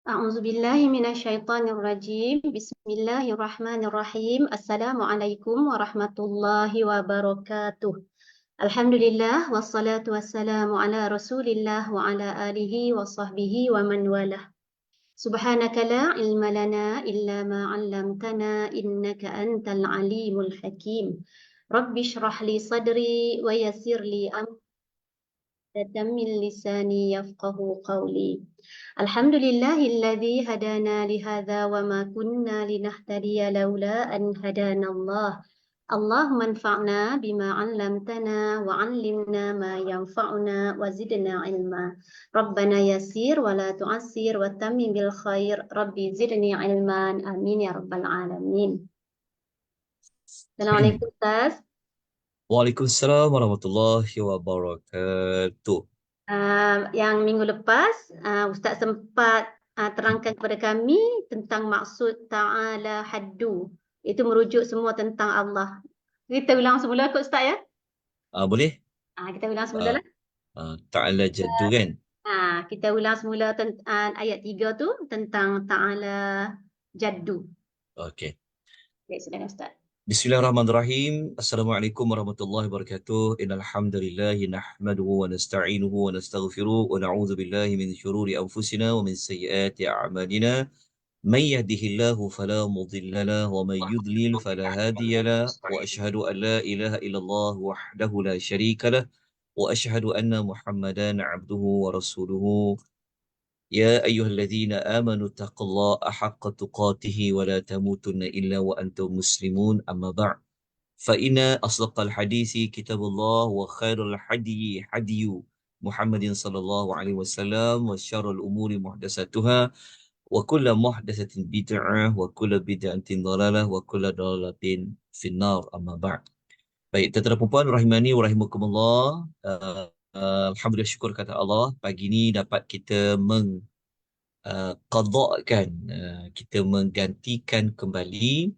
أعوذ بالله من الشيطان الرجيم بسم الله الرحمن الرحيم السلام عليكم ورحمة الله وبركاته الحمد لله والصلاة والسلام على رسول الله وعلى آله وصحبه ومن والاه سبحانك لا علم لنا إلا ما علمتنا إنك أنت العليم الحكيم رب اشرح لي صدري ويسر لي أمري من لساني يفقه قولي الحمد لله الذي هدانا لهذا وما كنا لنهتدي لولا أن هدانا الله اللهم انفعنا بما علمتنا وعلمنا ما ينفعنا وزدنا علما ربنا يسير ولا تعسر وتمم بالخير ربي زدني علما آمين يا رب العالمين السلام عليكم أستاذ. Waalaikumsalam warahmatullahi wabarakatuh. Yang minggu lepas Ustaz sempat terangkan kepada kami tentang maksud Ta'ala Haddu. Itu merujuk semua tentang Allah. Kita ulang semula kot Ustaz ya? Boleh? Kita ulang semula Ah, lah. Ta'ala jaddu kan? Kita ulang semula ayat 3 tu tentang Ta'ala Jaddu. Okey. Baik, silakan Ustaz. Bismillahirrahmanirrahim. Assalamualaikum warahmatullahi wabarakatuh. Innal hamdalillah nahmaduhu wa nasta'inuhu wa nastaghfiruh wa na'udzu billahi min shururi anfusina wa min sayyiati a'malina. Man yahdihillahu fala mudilla lahu wa man yudlil fala hadiya lahu wa asyhadu an la ilaha illallah wahdahu la syarika lahu wa asyhadu anna Muhammadan 'abduhu wa rasuluhu. يا أيها الذين آمنوا اتقوا الله حق تقاته ولا تموتن إلا وأنتم مسلمون أما بعد فإن أصدق الحديث كتاب الله وخير الحدي حدي محمد صلى الله عليه وسلم وشر الأمور محدثاتها وكل محدثة بدعة وكل بدعة ضلالة وكل ضلالة في النار أما بعد. Baik, tuan-tuan dan puan rahimani wa rahimakumullah. Alhamdulillah, syukur kata Allah, pagi ini dapat kita qada'kan, kita menggantikan kembali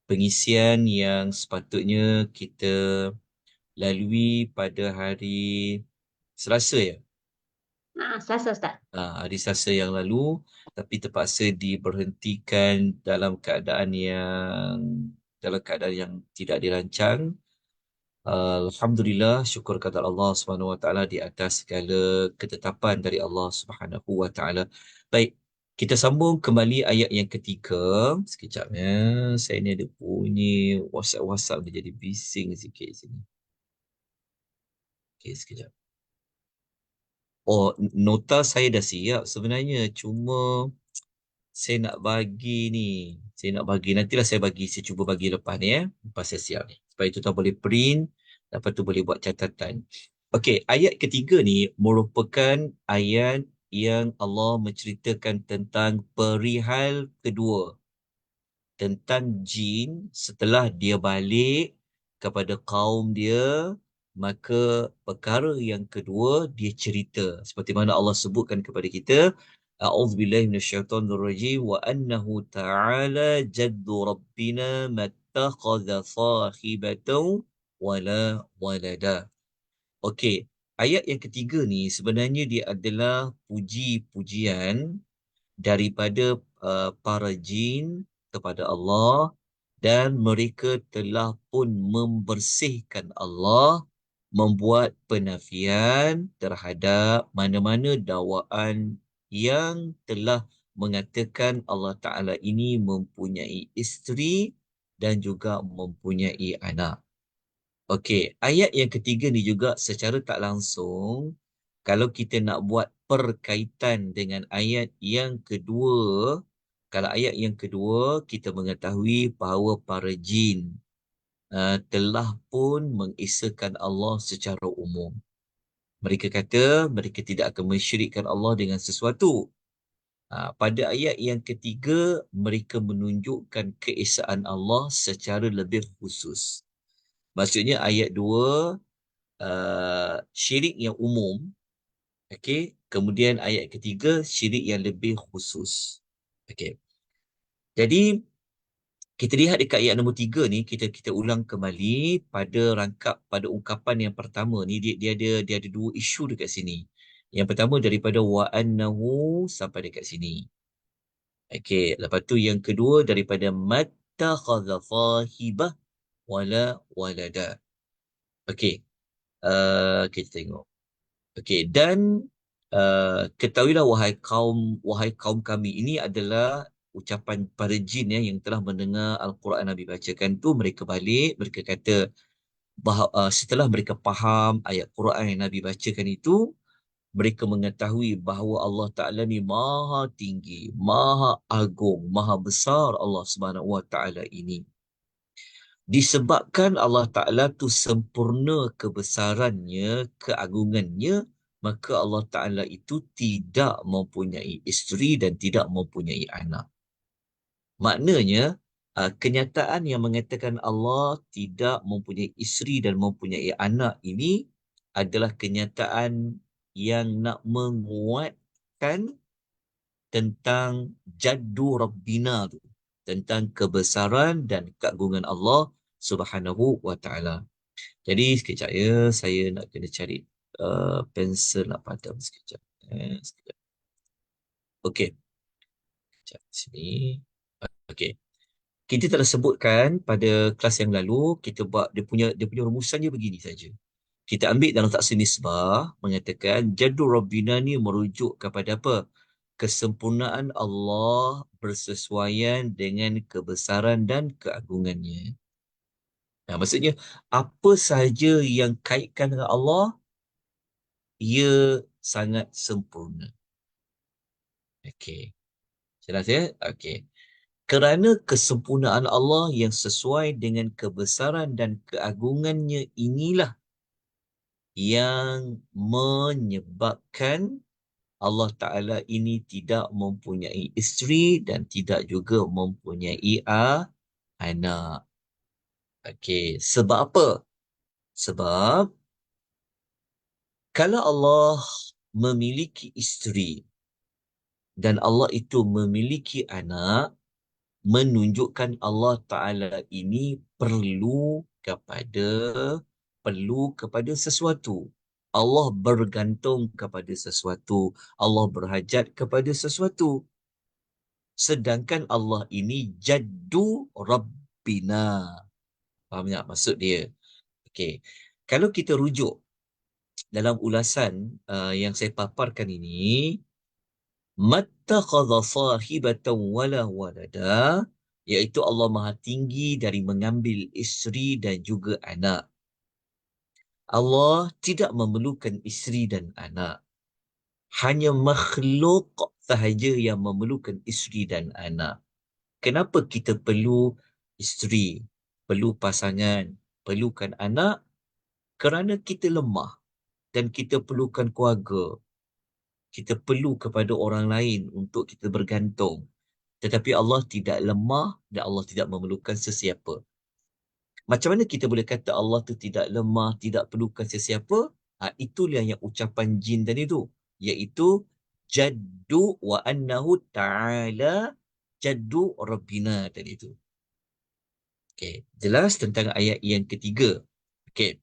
pengisian yang sepatutnya kita lalui pada hari Selasa ya. Selasa Ustaz. Hari Selasa yang lalu, tapi terpaksa diberhentikan dalam keadaan yang tidak dirancang. Alhamdulillah, syukur kata Allah Subhanahu Wa Taala di atas segala ketetapan dari Allah Subhanahu Wa Taala. Baik, kita sambung kembali ayat yang ketiga. Sekejap ya, saya ni ada bunyi WhatsApp dia jadi bising sikit sini. Okey, sekejap. Oh, nota saya dah siap sebenarnya, cuma saya nak bagi ni. Saya nak bagi, nantilah saya cuba bagi lepas ni ya. Lepas saya siap ni. Supaya tuan boleh print, lepas tu boleh buat catatan. Okey, ayat ketiga ni merupakan ayat yang Allah menceritakan tentang perihal kedua. Tentang jin setelah dia balik kepada kaum dia, maka perkara yang kedua dia cerita. Seperti mana Allah sebutkan kepada kita, A'udzubillahi minasyaitonirrajim wa annahu ta'ala jaddu rabbina mattakhadha sahibatan wala walada. Okey, ayat yang ketiga ni sebenarnya dia adalah puji-pujian daripada para jin kepada Allah, dan mereka telah pun membersihkan Allah, membuat penafian terhadap mana-mana dakwaan yang telah mengatakan Allah Ta'ala ini mempunyai isteri dan juga mempunyai anak. Okey, ayat yang ketiga ni juga secara tak langsung, kalau kita nak buat perkaitan dengan ayat yang kedua, kalau ayat yang kedua kita mengetahui bahawa para jin telah pun mengesahkan Allah secara umum. Mereka kata mereka tidak akan mensyirikkan Allah dengan sesuatu. Pada ayat yang ketiga, mereka menunjukkan keesaan Allah secara lebih khusus. Maksudnya ayat 2, syirik yang umum. Okey, kemudian ayat ketiga, syirik yang lebih khusus. Okey. Jadi kita lihat dekat ayat nombor 3 ni, kita ulang kembali pada ungkapan yang pertama ni, dia ada dua isu dekat sini. Yang pertama daripada wa annahu sampai dekat sini. Okey, lepas tu yang kedua daripada mattakhadha sahibah wala walada. Okey, kita tengok. Okey, dan ketahuilah wahai kaum kami, ini adalah ucapan para jin ya yang telah mendengar Al-Quran Nabi bacakan tu, mereka balik, mereka kata setelah mereka faham ayat Quran yang Nabi bacakan itu, mereka mengetahui bahawa Allah Ta'ala ni maha tinggi, maha agung, maha besar Allah Subhanahu Wa Ta'ala ini. Disebabkan Allah Ta'ala tu sempurna kebesarannya, keagungannya, maka Allah Ta'ala itu tidak mempunyai isteri dan tidak mempunyai anak. Maknanya, kenyataan yang mengatakan Allah tidak mempunyai isteri dan mempunyai anak ini adalah kenyataan yang nak menguatkan tentang jaddu Rabbina tu, tentang kebesaran dan keagungan Allah Subhanahu wa taala. Jadi sekejap ya, saya nak kena cari pensel nak padam sekejap. Sekejap. Okey, sekejap sini. Okey. Kita telah sebutkan pada kelas yang lalu, kita buat dia punya rumusan dia begini saja. Kita ambil dalam taksir nisbah mengatakan jaddu Rabbina ni merujuk kepada apa? Kesempurnaan Allah bersesuaian dengan kebesaran dan keagungannya. Nah, maksudnya apa sahaja yang kaitkan dengan Allah, ia sangat sempurna. Okey. Jelas ya? Okey. Kerana kesempurnaan Allah yang sesuai dengan kebesaran dan keagungannya inilah yang menyebabkan Allah Ta'ala ini tidak mempunyai isteri dan tidak juga mempunyai anak. Okey, sebab apa? Sebab kalau Allah memiliki isteri dan Allah itu memiliki anak, menunjukkan Allah Ta'ala ini perlu kepada sesuatu. Allah bergantung kepada sesuatu. Allah berhajat kepada sesuatu. Sedangkan Allah ini jaddu Rabbina. Faham tak maksud dia? Okey. Kalau kita rujuk dalam ulasan yang saya paparkan ini, mattakhadha sahibatan wala walada, iaitu Allah Maha Tinggi dari mengambil isteri dan juga anak. Allah tidak memerlukan isteri dan anak. Hanya makhluk sahaja yang memerlukan isteri dan anak. Kenapa kita perlu isteri, perlu pasangan, perlukan anak? Kerana kita lemah dan kita perlukan keluarga. Kita perlu kepada orang lain untuk kita bergantung. Tetapi Allah tidak lemah dan Allah tidak memerlukan sesiapa. Macam mana kita boleh kata Allah tu tidak lemah, tidak perlukan sesiapa? Itulah yang ucapan jin tadi tu. Iaitu jaddu wa annahu ta'ala jaddu Rabbina tadi tu. Okey, jelas tentang ayat yang ketiga. Okey.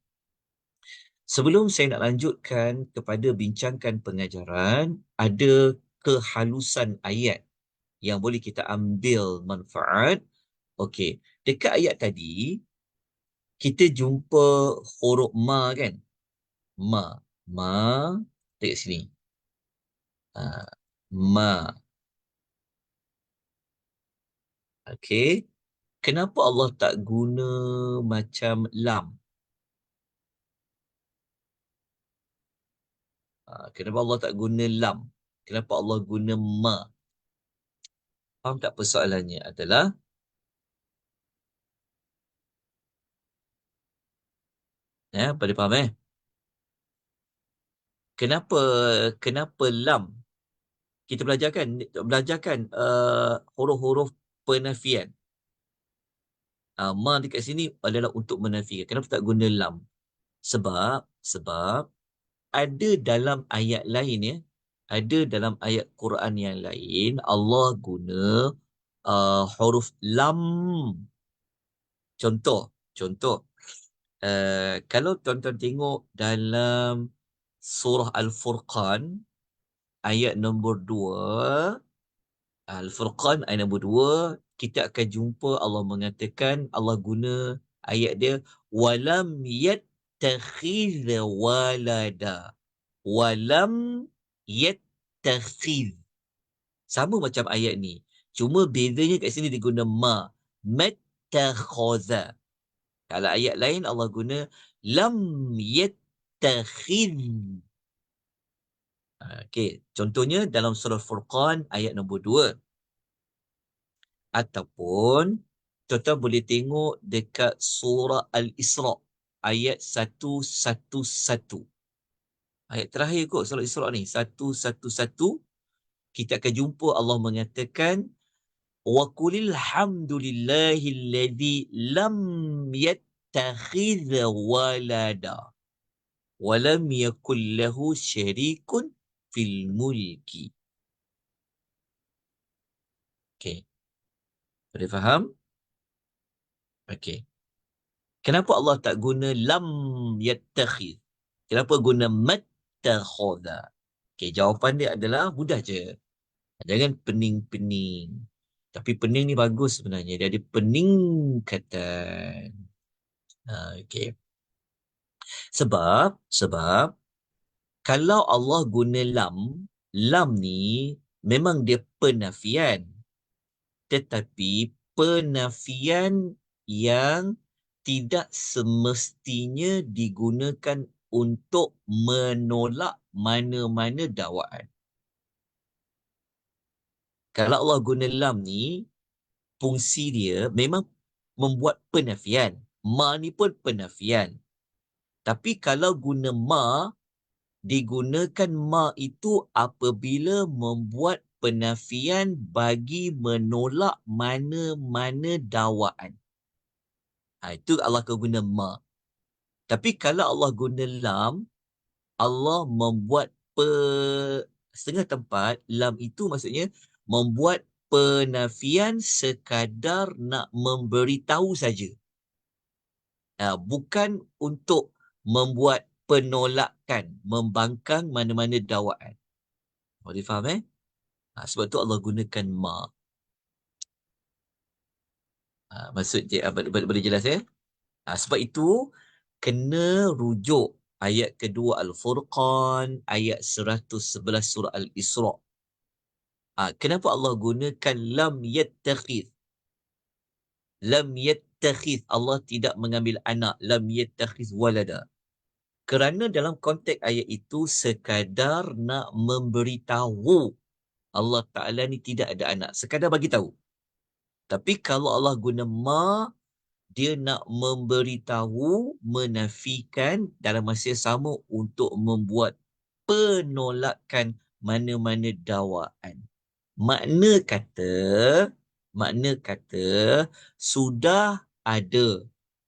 Sebelum saya nak lanjutkan kepada bincangkan pengajaran, ada kehalusan ayat yang boleh kita ambil manfaat. Okey, dekat ayat tadi, kita jumpa huruf ma kan? Ma. Ma. Dekat sini. Ma. Okey. Kenapa Allah tak guna macam lam? Kenapa Allah tak guna lam? Kenapa Allah guna ma? Faham tak persoalannya adalah pada faham Kenapa kenapa lam? Kita belajarkan huruf-huruf penafian. Ma dekat sini adalah untuk menafikan. Kenapa tak guna lam? Sebab ada dalam ayat lain ya, ada dalam ayat Quran yang lain Allah guna huruf lam. Contoh, kalau tuan-tuan tengok dalam surah Al-Furqan ayat nombor 2, Al-Furqan ayat nombor 2, kita akan jumpa Allah mengatakan, Allah guna ayat dia, walam yattakhidh walada. Walam yattakhidh. Sama macam ayat ni. Cuma bezanya kat sini dia guna ma. Mattakhadha. Kalau ayat lain Allah guna lam yattakhidh. Okey, contohnya dalam surah Furqan ayat nombor 2. Ataupun tuan-tuan boleh tengok dekat surah Al-Isra ayat 111. Ayat terakhir kot surah Isra ni, 111. Kita akan jumpa Allah mengatakan wa qulil hamdulillahilladzi lam yattakhidh walada wa lam yakul lahu syarikun fil mulki. Okey, boleh faham? Okey. Kenapa Allah tak guna lam yattakhidh? Kenapa guna mattakhadha? Okey, jawapan dia adalah mudah je. Jangan pening-pening. Tapi pening ni bagus sebenarnya. Dia ada peningkatan. Okey. Sebab kalau Allah guna lam ni memang dia penafian. Tetapi penafian yang tidak semestinya digunakan untuk menolak mana-mana dakwaan. Kalau Allah guna lam ni, fungsi dia memang membuat penafian. Ma ni pun penafian. Tapi kalau guna ma, digunakan ma itu apabila membuat penafian bagi menolak mana-mana dakwaan. Itu Allah akan guna ma. Tapi kalau Allah guna lam, Allah membuat setengah tempat, lam itu maksudnya membuat penafian sekadar nak memberitahu saja. Bukan untuk membuat penolakan, membangkang mana-mana dakwaan. Boleh faham sebab tu Allah gunakan ma. Maksud boleh jelas sebab itu kena rujuk ayat kedua Al-Furqan, ayat 111 surah Al-Isra. Kenapa Allah gunakan lam yattakhidh? Lam yattakhidh, Allah tidak mengambil anak. Lam yattakhidh walada. Kerana dalam konteks ayat itu sekadar nak memberitahu Allah Ta'ala ni tidak ada anak. Sekadar bagi tahu. Tapi kalau Allah guna ma, dia nak memberitahu, menafikan dalam masa yang sama untuk membuat penolakan mana-mana dakwaan. Makna kata sudah ada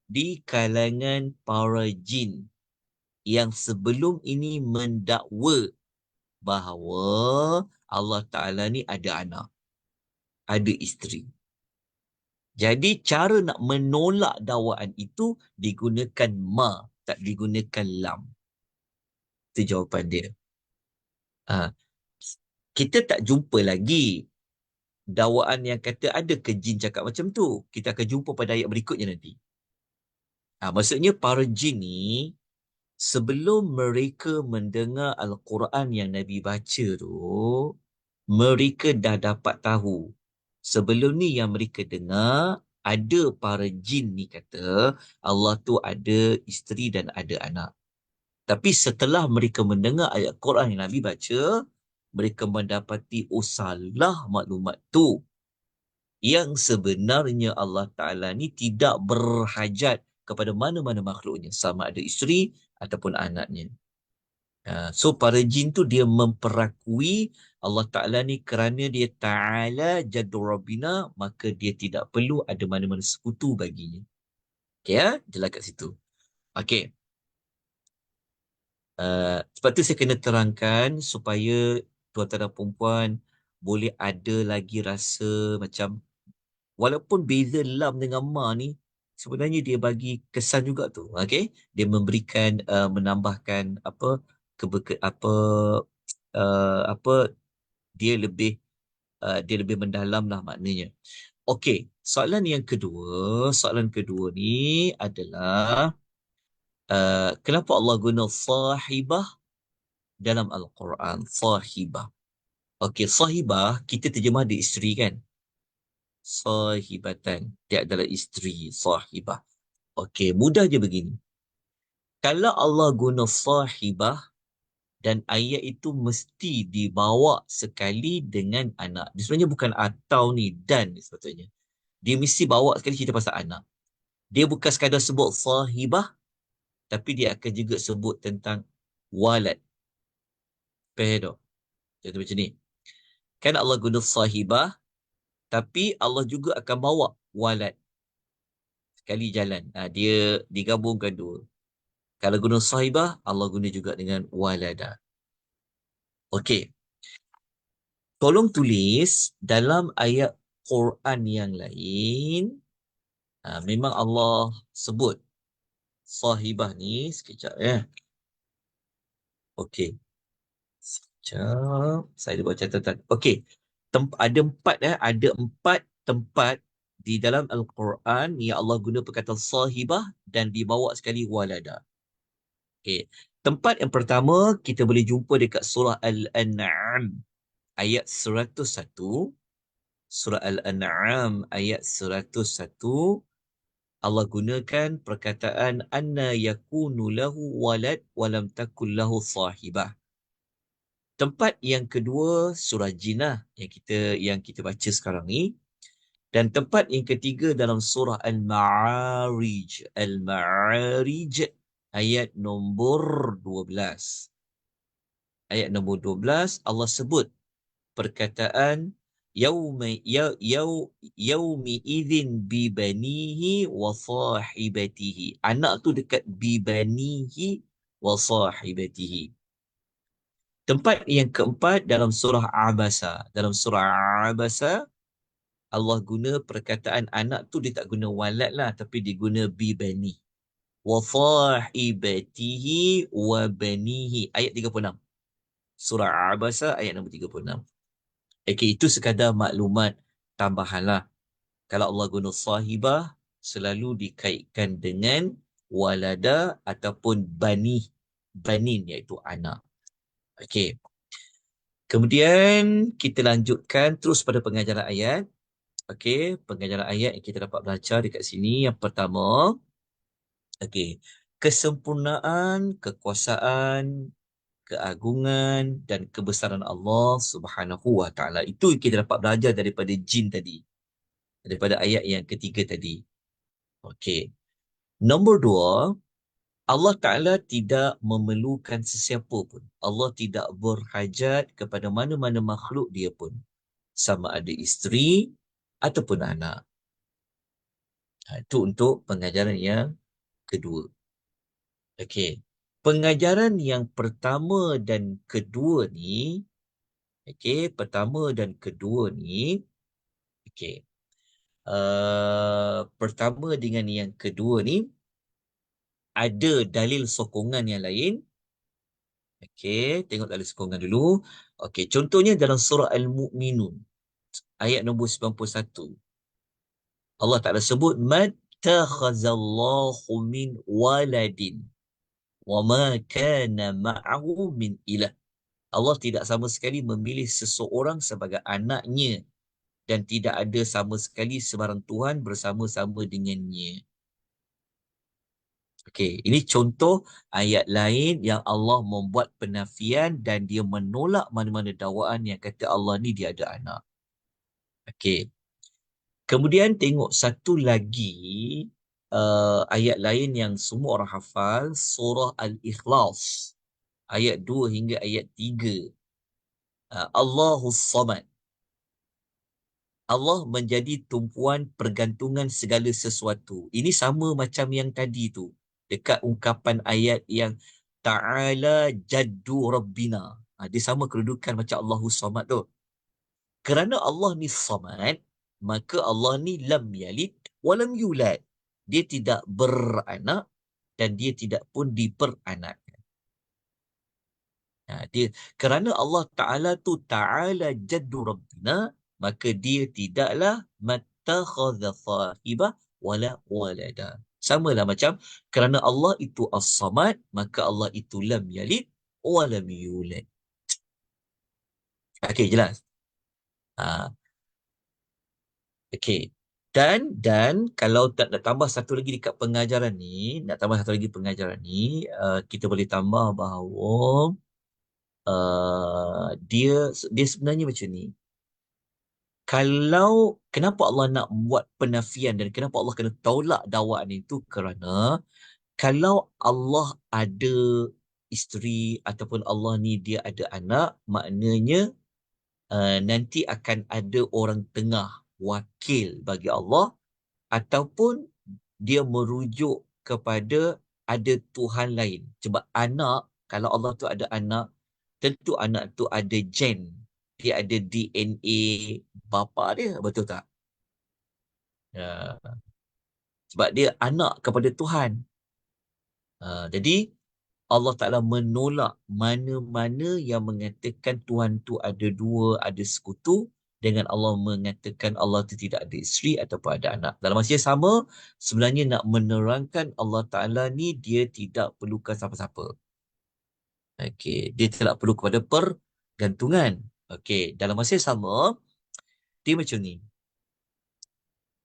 di kalangan para jin yang sebelum ini mendakwa bahawa Allah Ta'ala ni ada anak, ada isteri. Jadi cara nak menolak dakwaan itu digunakan ma, tak digunakan lam. Itu jawapan dia. Kita tak jumpa lagi dakwaan yang kata ada ke jin cakap macam tu. Kita akan jumpa pada ayat berikutnya nanti. Maksudnya para jin ni sebelum mereka mendengar Al-Quran yang Nabi baca tu, mereka dah dapat tahu. Sebelum ni yang mereka dengar, ada para jin ni kata Allah tu ada isteri dan ada anak. Tapi setelah mereka mendengar ayat Quran yang Nabi baca, mereka mendapati salah maklumat tu. Yang sebenarnya Allah Ta'ala ni tidak berhajat kepada mana-mana makhluknya, sama ada isteri ataupun anaknya. So para jin tu dia memperakui Allah Ta'ala ni kerana dia Ta'ala Jaddu Rabbina, maka dia tidak perlu ada mana-mana sekutu baginya. Okay jelas kat situ. Okay. Sebab tu saya kena terangkan supaya tuan-tuan dan perempuan boleh ada lagi rasa macam walaupun beza lam dengan ma ni sebenarnya dia bagi kesan juga tu. Okay? Dia memberikan menambahkan dia lebih dia lebih mendalam lah maknanya. Okey, soalan kedua ni adalah kenapa Allah guna sahibah dalam Al-Quran? Sahibah. Okey, sahibah kita terjemah dia isteri kan? Sahibatan. Dia adalah isteri, sahibah. Okey, mudah je begini. Kalau Allah guna sahibah dan ayat itu mesti dibawa sekali dengan anak. Dia sebenarnya bukan atau ni, dan sepatutnya. Dia mesti bawa sekali cerita pasal anak. Dia bukan sekadar sebut sahibah, tapi dia akan juga sebut tentang walad. Faham tak? Contoh macam ni. Kan Allah guna sahibah, tapi Allah juga akan bawa walad. Sekali jalan. Dia digabungkan dua. Kalau guna sahibah, Allah guna juga dengan walada. Okey. Tolong tulis dalam ayat Quran yang lain. Memang Allah sebut sahibah ni. Sekejap ya. Okey. Sekejap. Saya ada buat catatan. Okey. Ada empat tempat di dalam Al-Quran yang Allah guna perkataan sahibah dan dibawa sekali walada. Okey. Tempat yang pertama kita boleh jumpa dekat surah Al-An'am ayat 101. Surah Al-An'am ayat 101. Allah gunakan perkataan anna yakunu lahu walad walam takul lahu sahibah. Tempat yang kedua surah Jinnah yang kita baca sekarang ni, dan tempat yang ketiga dalam surah Al-Ma'arij. Al-Ma'arij ayat nombor 12. Ayat nombor 12 Allah sebut perkataan yaumi idzin bi banihi wa sahibatihi. Anak tu dekat bi banihi wa sahibatihi. Tempat yang keempat dalam surah Abasa. Dalam surah Abasa Allah guna perkataan anak tu dia tak guna walad lah, tapi dia guna bi bani. Wa sahibatihi wa banihi. Ayat 36. Surah Abasa ayat nombor 36. Okey, itu sekadar maklumat tambahan lah. Kalau Allah guna sahibah, selalu dikaitkan dengan walada ataupun banin iaitu anak. Okey. Kemudian kita lanjutkan terus pada pengajaran ayat. Okey, pengajaran ayat yang kita dapat belajar dekat sini. Yang pertama, okey, kesempurnaan, kekuasaan, keagungan dan kebesaran Allah Subhanahu wa taala. Itu yang kita dapat belajar daripada jin tadi. Daripada ayat yang ketiga tadi. Okey. Nombor dua, Allah Ta'ala tidak memerlukan sesiapa pun. Allah tidak berhajat kepada mana-mana makhluk dia pun. Sama ada isteri ataupun anak. Itu untuk pengajaran yang kedua. Okey. Pengajaran yang pertama dan kedua ni, okey, pertama dan kedua ni, okey. Pertama dengan yang kedua ni, ada dalil sokongan yang lain. Okey, tengok dalil sokongan dulu. Okey, contohnya dalam surah Al-Mu'minun, ayat nombor 91. Allah Ta'ala sebut, mattakhazallahu min waladin wa ma kana ma'ahu min ilah. Allah tidak sama sekali memilih seseorang sebagai anaknya dan tidak ada sama sekali sebarang Tuhan bersama-sama dengannya. Okey, ini contoh ayat lain yang Allah membuat penafian dan dia menolak mana-mana dakwaan yang kata Allah ni dia ada anak. Okey. Kemudian tengok satu lagi ayat lain yang semua orang hafal, surah Al-Ikhlas. Ayat 2 hingga ayat 3. Allahus Samad. Allah menjadi tumpuan pergantungan segala sesuatu. Ini sama macam yang tadi tu. Dekat ungkapan ayat yang Ta'ala jaddu Rabbina. Dia sama kedudukan macam Allahus Samad tu. Kerana Allah ni Samad, maka Allah ni lam yalid walam yulad. Dia tidak beranak dan dia tidak pun diperanakkan. Kerana Allah Ta'ala tu Ta'ala jaddu Rabbina, maka dia tidaklah mattakhadha sahibah wala walada. Samalah macam kerana Allah itu as-samad, maka Allah itu lam yalid wa lam yulad. Okey, jelas. Ha, okey. Dan kalau nak tambah satu lagi dekat pengajaran ni, nak tambah satu lagi pengajaran ni, kita boleh tambah bahawa dia dia sebenarnya macam ni. Kalau kenapa Allah nak buat penafian dan kenapa Allah kena tolak dakwaan itu, kerana kalau Allah ada isteri ataupun Allah ni dia ada anak, maknanya nanti akan ada orang tengah wakil bagi Allah, ataupun dia merujuk kepada ada Tuhan lain. Sebab anak, kalau Allah tu ada anak, tentu anak tu ada gen. Dia ada DNA bapa dia, betul tak? Ya. Sebab dia anak kepada Tuhan. Jadi Allah Ta'ala menolak mana-mana yang mengatakan Tuhan tu ada dua, ada sekutu, dengan Allah mengatakan Allah tu tidak ada isteri ataupun ada anak. Dalam masa yang sama, sebenarnya nak menerangkan Allah Ta'ala ni dia tidak perlukan siapa-siapa. Okey, dia tidak perlu kepada pergantungan. Okey, dalam masa yang sama, dia macam ni.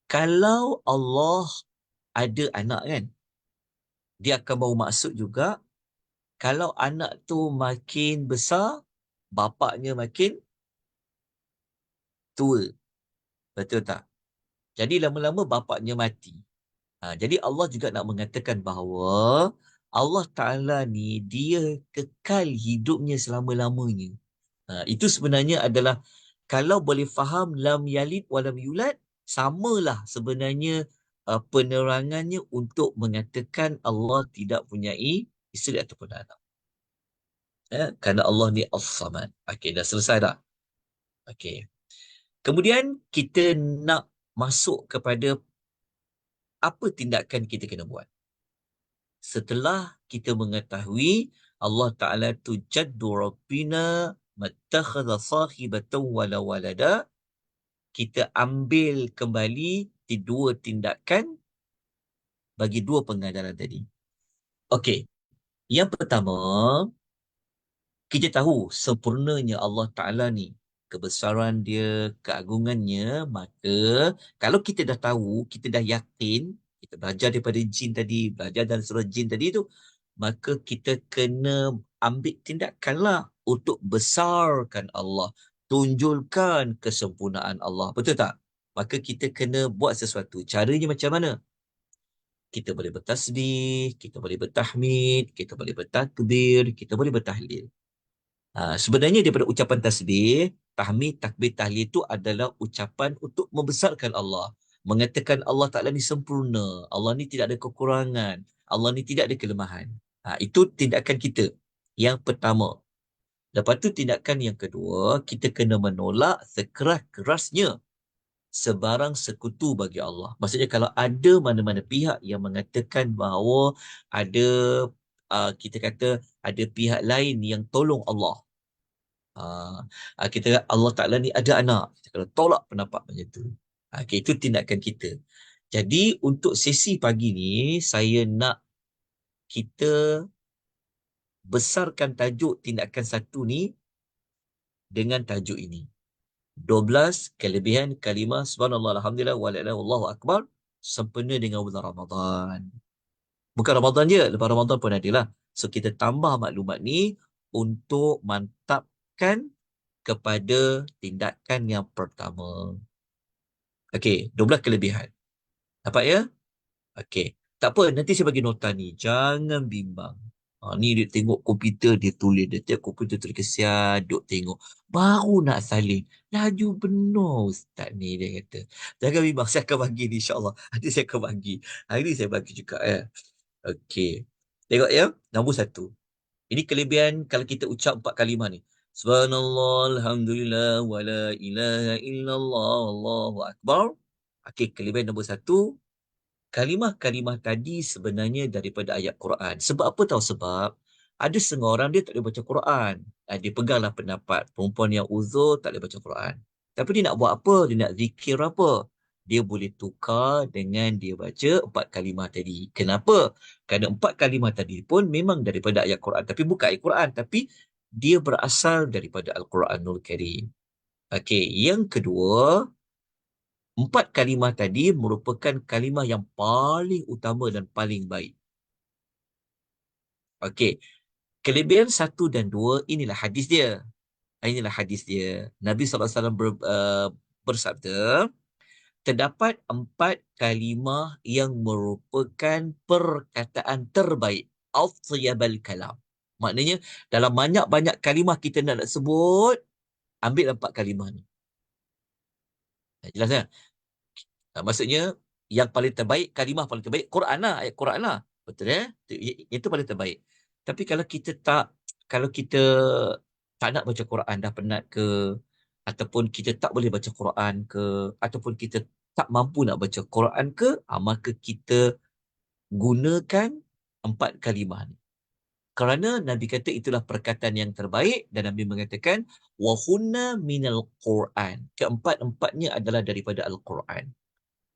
Kalau Allah ada anak kan, dia akan bawa maksud juga kalau anak tu makin besar, bapaknya makin tua. Betul tak? Jadi lama-lama bapaknya mati. Jadi Allah juga nak mengatakan bahawa Allah Ta'ala ni dia kekal hidupnya selama-lamanya. Itu sebenarnya adalah kalau boleh faham lam yalid walam yulad, samalah sebenarnya penerangannya untuk mengatakan Allah tidak punyai isteri ataupun anak. Kerana Allah ni as-samad. Okey, dah selesai dah. Okey. Kemudian kita nak masuk kepada apa tindakan kita kena buat. Setelah kita mengetahui Allah Ta'ala tu jaddu rabbina mattakhadha sahibatan wala walada, kita ambil kembali di dua tindakan bagi dua pengajaran tadi. Okey. Yang pertama, kita tahu sempurnanya Allah Ta'ala ni, kebesaran dia, keagungannya, maka kalau kita dah tahu, kita dah yakin, kita belajar daripada jin tadi, belajar dari surah jin tadi tu, maka kita kena ambil tindakanlah untuk besarkan Allah, tunjulkan kesempurnaan Allah. Betul tak? Maka kita kena buat sesuatu. Caranya macam mana? Kita boleh bertasbih, kita boleh bertahmid, kita boleh bertakbir, kita boleh bertahlil. Sebenarnya daripada ucapan tasbih, tahmid, takbir, tahlil itu adalah ucapan untuk membesarkan Allah. Mengatakan Allah Ta'ala ni sempurna. Allah ni tidak ada kekurangan. Allah ni tidak ada kelemahan. Itu tindakan kita. Yang pertama. Lepas tu tindakan yang kedua, kita kena menolak sekeras-kerasnya sebarang sekutu bagi Allah. Maksudnya kalau ada mana-mana pihak yang mengatakan bahawa ada, kita kata ada pihak lain yang tolong Allah. Kita Allah Ta'ala ni ada anak. Kita kena tolak pendapat macam tu. Okay, itu tindakan kita. Jadi untuk sesi pagi ni, saya nak kita besarkan tajuk tindakan satu ni dengan tajuk ini. 12 kelebihan kalimah subhanallah alhamdulillah walillah wallahu akbar sempena dengan bulan Ramadan. Bukan Ramadan je, lepas Ramadan pun ada lah. So kita tambah maklumat ni untuk mantapkan kepada tindakan yang pertama. Okey, 12 kelebihan. Dapat ya? Okey. Tak apa, nanti saya bagi nota ni. Jangan bimbang. Ni dia tengok komputer, dia tulis. Dia tengok komputer tulis kesian, duk tengok. Baru nak salin. Laju benar Ustaz ni, dia kata. Jangan bimbang, saya akan bagi ni insyaAllah. Nanti saya akan bagi. Hari ni saya bagi juga ya. Okey. Tengok ya. Nombor 1. Ini kelebihan kalau kita ucap 4 kalimah ni. Subhanallah, alhamdulillah, wa la ilaha illallah, Allahu akbar. Okey, kelebihan nombor 1. Kalimah-kalimah tadi sebenarnya daripada ayat Quran. Sebab apa tahu sebab? Ada setengah orang dia tak boleh baca Quran. Dia peganglah pendapat perempuan yang uzur tak boleh baca Quran. Tapi dia nak buat apa? Dia nak zikir apa? Dia boleh tukar dengan dia baca 4 kalimah tadi. Kenapa? Kerana 4 kalimah tadi pun memang daripada ayat Quran. Tapi bukan ayat Quran. Tapi dia berasal daripada Al-Quranul Karim. Okey, yang kedua, 4 kalimah tadi merupakan kalimah yang paling utama dan paling baik. Okey, kelebihan 1 dan 2, inilah hadis dia. Inilah hadis dia. Nabi SAW bersabda, terdapat 4 kalimah yang merupakan perkataan terbaik. Athyabal kalam. Maknanya, dalam banyak-banyak kalimah kita nak sebut, ambil 4 kalimah ni. Jelas tak? Maksudnya, yang paling terbaik, kalimah paling terbaik, Quran lah, ayat Quran lah. Betul ya? Itu paling terbaik. Tapi kalau kita tak nak baca Quran, dah penat ke, ataupun kita tak boleh baca Quran ke, ataupun kita tak mampu nak baca Quran ke, maka kita gunakan 4 kalimah ni. Kerana Nabi kata itulah perkataan yang terbaik, dan Nabi mengatakan wahunna minal Quran. Keempat-empatnya adalah daripada Al-Quran.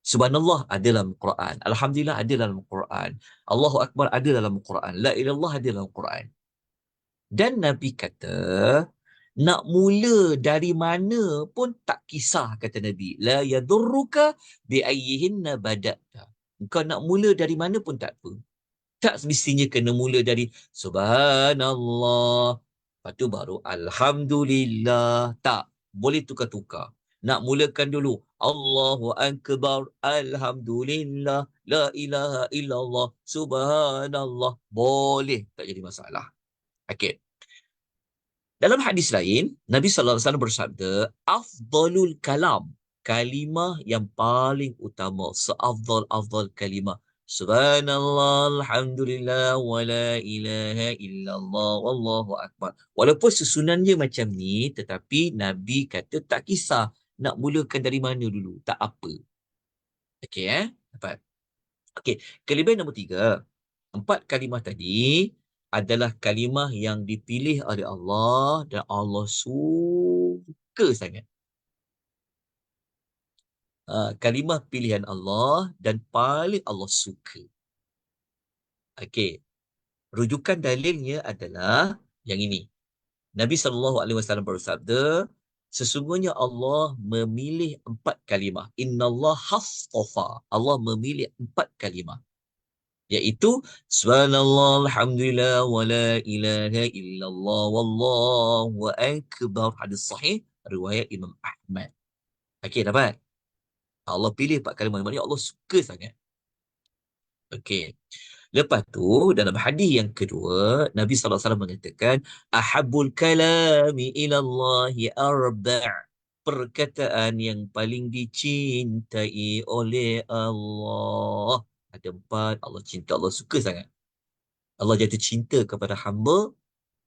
Subhanallah ada dalam Quran. Alhamdulillah ada dalam Quran. Allahu Akbar ada dalam Quran. La ilallah illallah ada dalam Quran. Dan Nabi kata, nak mula dari mana pun tak kisah, kata Nabi. La yadurruka bi'ayyihinna bada'ta. Engkau nak mula dari mana pun tak apa. Tak semestinya kena mula dari Subhanallah. Lepas tu baru Alhamdulillah. Tak. Boleh tukar-tukar. Nak mulakan dulu Allahu Akbar, Alhamdulillah, La ilaha illallah, Subhanallah. Boleh. Tak jadi masalah. Okey. Dalam hadis lain, Nabi SAW bersabda, afdalul kalam, kalimah yang paling utama, seafdal-afdal kalimah. Subhanallah, alhamdulillah, wa la ilaha illallah, wallahu akbar. Walaupun susunannya macam ni, tetapi Nabi kata tak kisah nak mulakan dari mana dulu, tak apa. Okey, dapat. Okey, kelebihan nombor 3. 4 kalimah tadi adalah kalimah yang dipilih oleh Allah dan Allah suka sangat. Kalimah pilihan Allah dan paling Allah suka. Okey, rujukan dalilnya adalah yang ini. Nabi SAW bersabda, sesungguhnya Allah memilih 4 kalimah. Innallah hastafa. Allah memilih 4 kalimah. Iaitu subhanallah, alhamdulillah, wa la ilaha illallah, wallahu akbar. Hadis sahih riwayat Imam Ahmad. Okey, dapat? Allah pilih 4 kalimah, maknanya Allah suka sangat. Okey. Lepas tu dalam hadis yang kedua, Nabi SAW mengatakan ahabbul kalami ilallahi arba'. Perkataan yang paling dicintai oleh Allah ada 4. Allah cinta, Allah suka sangat. Allah jatuh cinta kepada hamba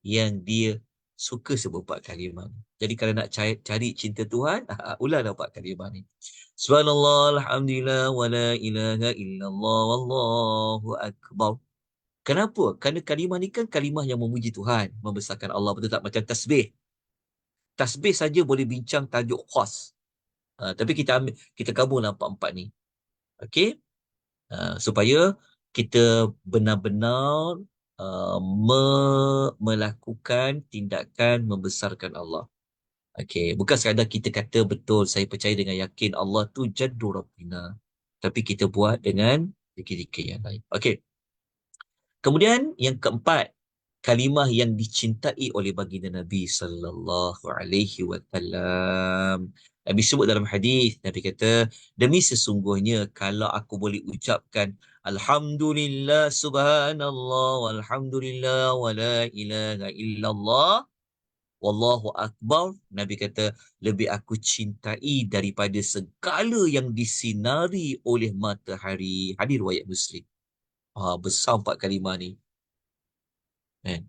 yang dia suka sebut 4 kalimah. Jadi kalau nak cari cinta Tuhan, ulanglah 4 kalimah ni. Subhanallah, alhamdulillah, wa la ilaha illallah, wallahu akbar. Kenapa? Kerana kalimah ni kan kalimah yang memuji Tuhan, membesarkan Allah, betul tak? Macam tasbih. Tasbih saja boleh bincang tajuk khas. Tapi kita gabunglah 4-4 ni. Okey? Supaya kita benar-benar melakukan tindakan membesarkan Allah. Okey, bukan sekadar kita kata betul, saya percaya dengan yakin Allah tu jaddu Rabbina. Tapi kita buat dengan zikir-zikir yang lain. Okey. Kemudian yang keempat, kalimah yang dicintai oleh baginda Nabi sallallahu alaihi wasallam. Nabi sebut dalam hadis, Nabi kata, demi sesungguhnya kalau aku boleh ucapkan alhamdulillah, subhanallah, walhamdulillah, wa la ilaha illallah, wallahu akbar, Nabi kata lebih aku cintai daripada segala yang disinari oleh matahari. Hadis riwayat Muslim. Besar 4 kalimah ni. Kan?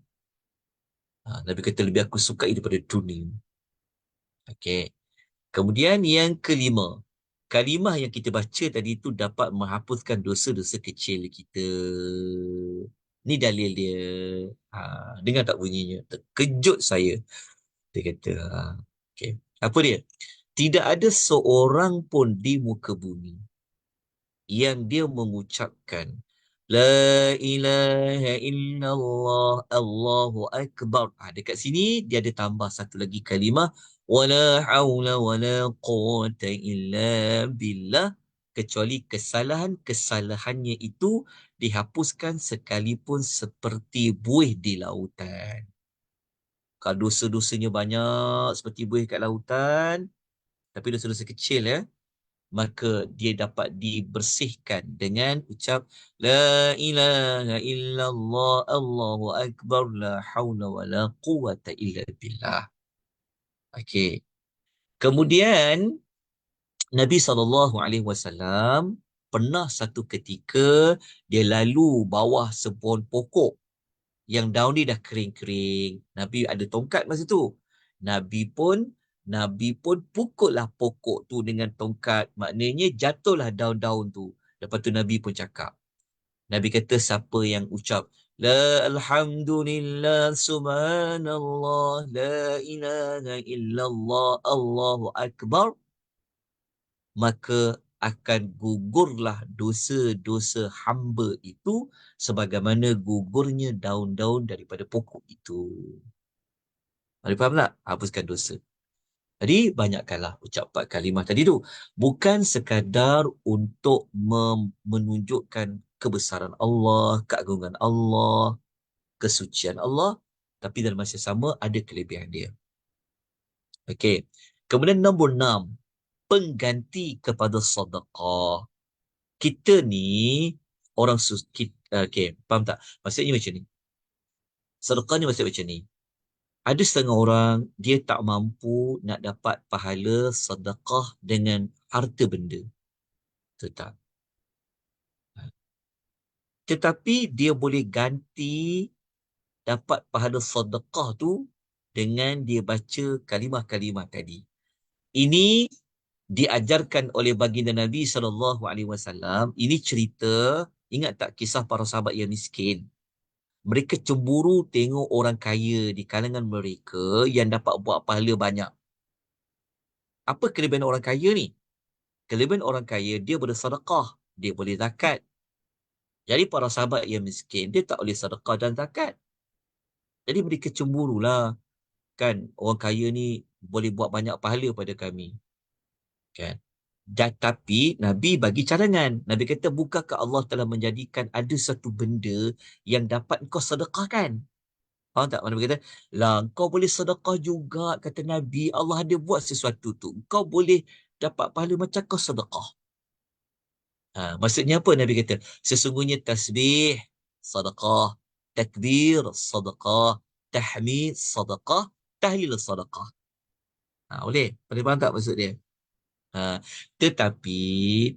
Nabi kata lebih aku sukai daripada dunia. Okey. Kemudian yang kelima, kalimah yang kita baca tadi tu dapat menghapuskan dosa-dosa kecil kita. Ni dalil dia. Dengar tak bunyinya? Terkejut saya. Dia kata, okey. Apa dia? Tidak ada seorang pun di muka bumi yang dia mengucapkan La ilaha illallah Allahu Akbar. Dekat sini dia ada tambah satu lagi kalimah wala haula wala quwata illa billah, kecuali kesalahannya itu dihapuskan sekalipun seperti buih di lautan. Kalau dosa-dosanya banyak seperti buih kat lautan, tapi dosa-dosa kecil ya, maka dia dapat dibersihkan dengan ucap La ilaha illallah Allahu Akbar la haula wa la quwata illa billah. Okey. Kemudian Nabi SAW pernah satu ketika dia lalu bawah sebuah pokok yang daun ni dah kering-kering. Nabi ada tongkat masa tu. Nabi pun Nabi pun pukullah pokok tu dengan tongkat. Maknanya jatuhlah daun-daun tu. Lepas tu Nabi pun cakap. Nabi kata siapa yang ucap La alhamdulillah subhanallah la ilaha illallah Allahu akbar, maka akan gugurlah dosa-dosa hamba itu sebagaimana gugurnya daun-daun daripada pokok itu. Ada faham tak? Hapuskan dosa. Jadi banyakkanlah ucap 4 kalimah tadi tu. Bukan sekadar untuk menunjukkan kebesaran Allah, keagungan Allah, kesucian Allah, tapi dalam masa sama ada kelebihan dia. Okey. Kemudian nombor 6, pengganti kepada sedekah. Kita ni orang okey, faham tak? Maksudnya macam ni. Sedekah ni maksud macam ni. Ada setengah orang dia tak mampu nak dapat pahala sedekah dengan harta benda. Tetap. Tetapi dia boleh ganti dapat pahala sedekah tu dengan dia baca kalimah-kalimah tadi. Ini diajarkan oleh baginda Nabi SAW. Ini cerita, ingat tak kisah para sahabat yang miskin? Mereka cemburu tengok orang kaya di kalangan mereka yang dapat buat pahala banyak. Apa kelebihan orang kaya ni? Kelebihan orang kaya, dia boleh sedekah, dia boleh zakat. Jadi para sahabat yang miskin, dia tak boleh sedekah dan zakat. Jadi mereka cemburulah. Kan, orang kaya ni boleh buat banyak pahala pada kami. Kan? Dan tapi Nabi bagi cadangan. Nabi kata, bukankah Allah telah menjadikan ada satu benda yang dapat kau sedekahkan? Faham tak? Nabi kata, lah kau boleh sedekah juga, kata Nabi. Allah ada buat sesuatu tu. Kau boleh dapat pahala macam kau sedekah. Maksudnya apa Nabi kata? Sesungguhnya tasbih, sedekah. Takbir, sedekah. Tahmid, sedekah. Tahlil, sedekah. Boleh? Boleh faham tak maksud dia? Ha, tetapi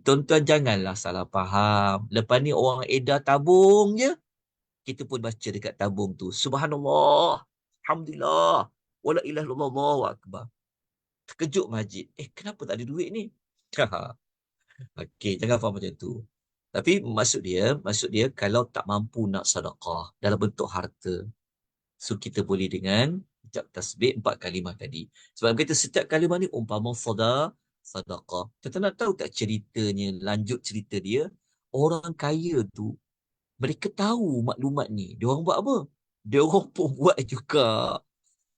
tuan-tuan janganlah salah faham. Lepas ni orang edar tabung je, kita pun baca dekat tabung tu. Subhanallah. Alhamdulillah. Wala ilaha illallah. Allahu akbar. Terkejut masjid. Kenapa tak ada duit ni? Okey, jangan faham macam tu. Tapi maksud dia kalau tak mampu nak sedekah dalam bentuk harta, so kita boleh dengan ucap tasbih 4 kalimah tadi. Sebab kita setiap kalimah ni umpama sedekah. Kita nak tahu tak ceritanya, lanjut cerita dia, orang kaya tu mereka tahu maklumat ni. Dia orang buat apa? Dia orang pun buat juga.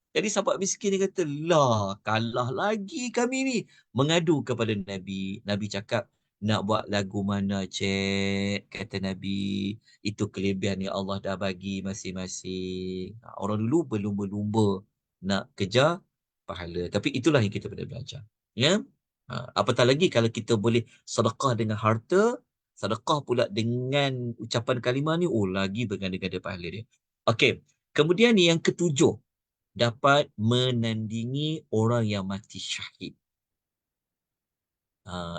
Jadi sahabat miskin dia kata, lah kalah lagi kami ni. Mengadu kepada Nabi. Nabi cakap, nak buat lagu mana cik? Kata Nabi, itu kelebihan yang Allah dah bagi masing-masing. Orang dulu berlumba-lumba nak kejar pahala. Tapi itulah yang kita perlu belajar. Ya? Apatah lagi kalau kita boleh sedekah dengan harta, sedekah pula dengan ucapan kalimah ni, lagi berganda-ganda pahala dia. Okey. Kemudian ni yang ketujuh, dapat menandingi orang yang mati syahid.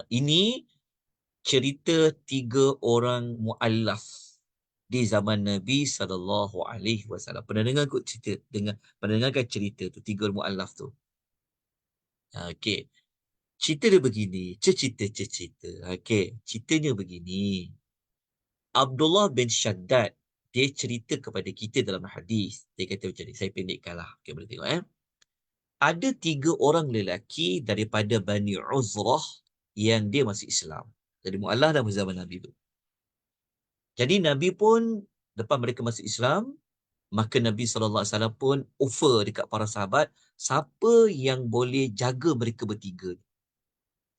Ini cerita 3 orang mu'allaf di zaman Nabi SAW. Pernah dengar kot cerita, pernah dengarkan cerita tu, 3 orang mu'allaf tu? Okey. Cerita dia begini, cerita. Okey, ceritanya begini. Abdullah bin Shaddad, dia cerita kepada kita dalam hadis. Dia kata macam ni, saya pendekkanlah. Okey, boleh tengok ada 3 orang lelaki daripada Bani Uzrah yang dia masih Islam. Jadi mu'alaf dalam zaman Nabi tu. Jadi Nabi pun, lepas mereka masuk Islam, maka Nabi SAW pun offer dekat para sahabat, siapa yang boleh jaga mereka bertiga.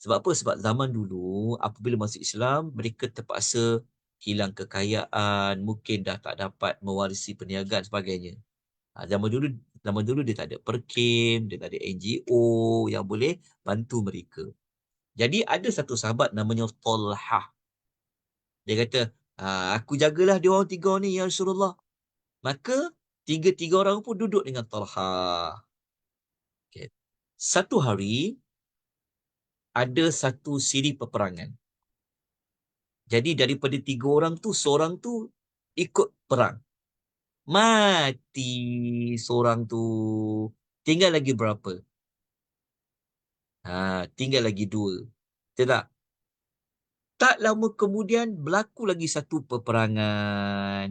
Sebab apa? Sebab zaman dulu, apabila masuk Islam, mereka terpaksa hilang kekayaan, mungkin dah tak dapat mewarisi perniagaan sebagainya. Zaman dulu dia tak ada perkim, dia tak ada NGO yang boleh bantu mereka. Jadi ada satu sahabat namanya Talhah. Dia kata, aku jagalah dia orang 3 ni ya Rasulullah. Maka 3 orang pun duduk dengan Talhah. Okay. Satu hari ada satu siri peperangan. Jadi daripada 3 orang tu, seorang tu ikut perang. Mati seorang tu. Tinggal lagi berapa? Tinggal lagi 2. Betul tak? Tak lama kemudian berlaku lagi satu peperangan.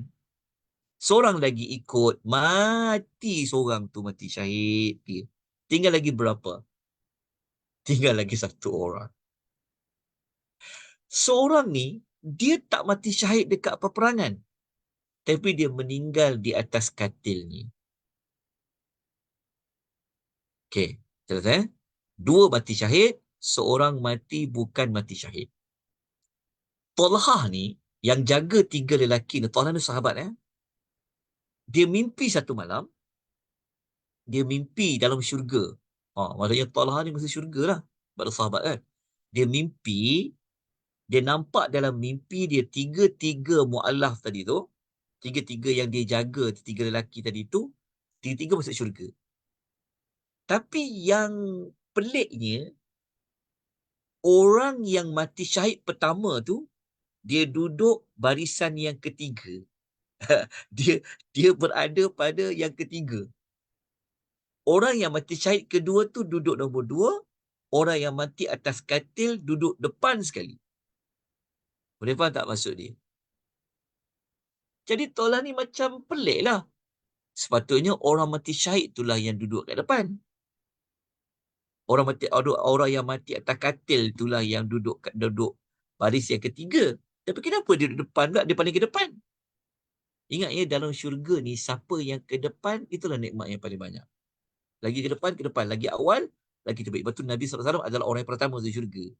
Seorang lagi ikut. Mati seorang tu, mati syahid dia. Tinggal lagi berapa? Tinggal lagi 1 orang. Seorang ni, dia tak mati syahid dekat peperangan. Tapi dia meninggal di atas katilnya. Okey, selesai. 2 mati syahid, seorang mati bukan mati syahid. Talhah ni, yang jaga 3 lelaki ni, Talhah ni sahabat dia mimpi satu malam, dia mimpi dalam syurga. Maksudnya Talhah ni mesti syurga lah. Sebab dia sahabat kan. Dia mimpi, dia nampak dalam mimpi dia 3 mu'alaf tadi tu, 3 yang dia jaga, 3 lelaki tadi tu, 3 masuk syurga. Tapi yang peliknya, orang yang mati syahid pertama tu, dia duduk barisan yang ketiga. dia dia berada pada yang ketiga. Orang yang mati syahid kedua tu duduk nombor 2. Orang yang mati atas katil duduk depan sekali. Boleh faham tak maksud dia? Jadi Tolah ni macam pelik lah. Sepatutnya orang mati syahid itulah yang duduk kat depan. Orang yang mati atas katil itulah yang duduk baris yang ketiga. Tapi kenapa dia duduk depan pula? Dia paling ke depan. Ingat ya, dalam syurga ni, siapa yang ke depan, itulah nikmat yang paling banyak. Lagi ke depan. Lagi awal, lagi terbaik. Lepas tu Nabi SAW adalah orang yang pertama di syurga.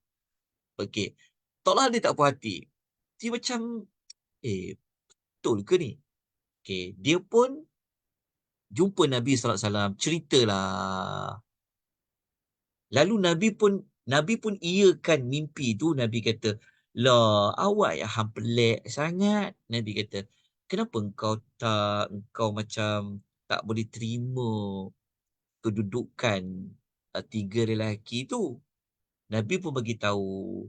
Okey. Taklah dia tak puas hati. Dia macam, betul ke ni? Okey. Dia pun jumpa Nabi SAW. Ceritalah. Lalu Nabi pun iakan mimpi tu. Nabi kata, lah, awak yang pelik sangat. Nabi kata, kenapa engkau macam tak boleh terima kedudukan 3 lelaki tu? Nabi pun bagi tahu,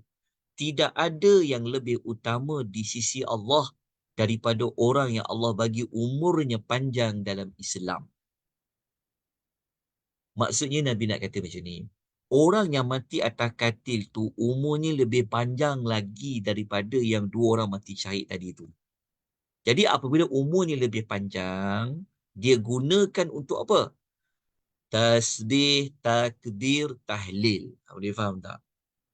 tidak ada yang lebih utama di sisi Allah daripada orang yang Allah bagi umurnya panjang dalam Islam. Maksudnya Nabi nak kata macam ni, orang yang mati atas katil tu umurnya lebih panjang lagi daripada yang 2 orang mati syahid tadi tu. Jadi apabila umurnya lebih panjang, dia gunakan untuk apa? Tasbih, takbir, tahlil. Boleh faham tak?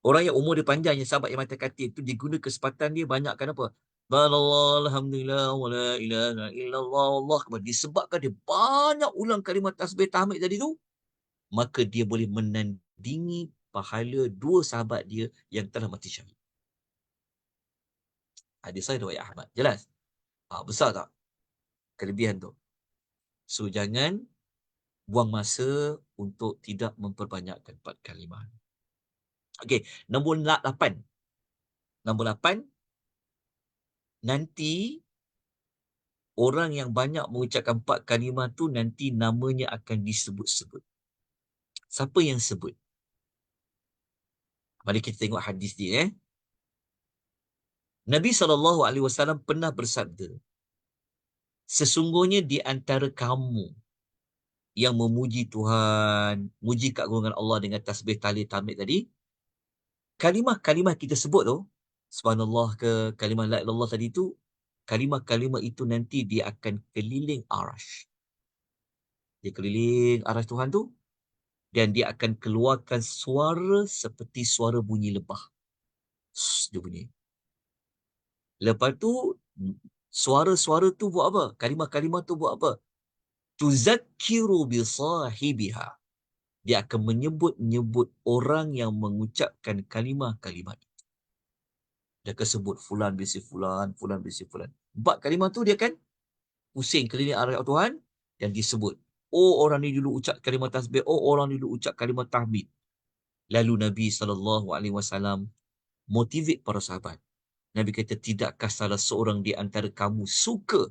Orang yang umur dia panjang, yang sahabat yang mati katil tu, dia guna kesempatan dia banyakkan apa? Subhanallah, alhamdulillah, wa la ilaha illallah, Allah akbar. Disebabkan dia banyak ulang kalimah tasbih tahmid tadi tu, maka dia boleh menandingi pahala 2 sahabat dia yang telah mati syahid. Hadis sahih riwayat Ahmad. Jelas? Besar tak kelebihan tu? So, jangan buang masa untuk tidak memperbanyakkan 4 kalimah. Okey, nombor 8. Nombor 8, nanti orang yang banyak mengucapkan 4 kalimah tu nanti namanya akan disebut-sebut. Siapa yang sebut? Mari kita tengok hadis dia. Nabi SAW pernah bersabda, sesungguhnya di antara kamu yang memuji Tuhan, muji keagungan Allah dengan tasbih, tahlil, tahmid tadi, kalimah-kalimah kita sebut tu, subhanallah ke, kalimah la ilaha illallah tadi tu, kalimah-kalimah itu nanti dia akan keliling arash. Dia keliling arash Tuhan tu. dan dia akan keluarkan suara seperti suara bunyi lebah. Dia bunyi. Lepas tu suara-suara tu buat apa? Kalimah-kalimah tu buat apa? Tuzakkiru bi sahibiha. Dia akan menyebut-nyebut orang yang mengucapkan kalimah-kalimah. Dia akan sebut fulan bisi fulan, fulan bisi fulan. 4 kalimah tu dia akan pusing keliling arah Tuhan dan disebut. Oh, orang ni dulu ucap kalimah tasbih. Oh, orang ni dulu ucap kalimah tahmid. Lalu Nabi SAW motivate para sahabat. Nabi kata, tidakkah salah seorang di antara kamu suka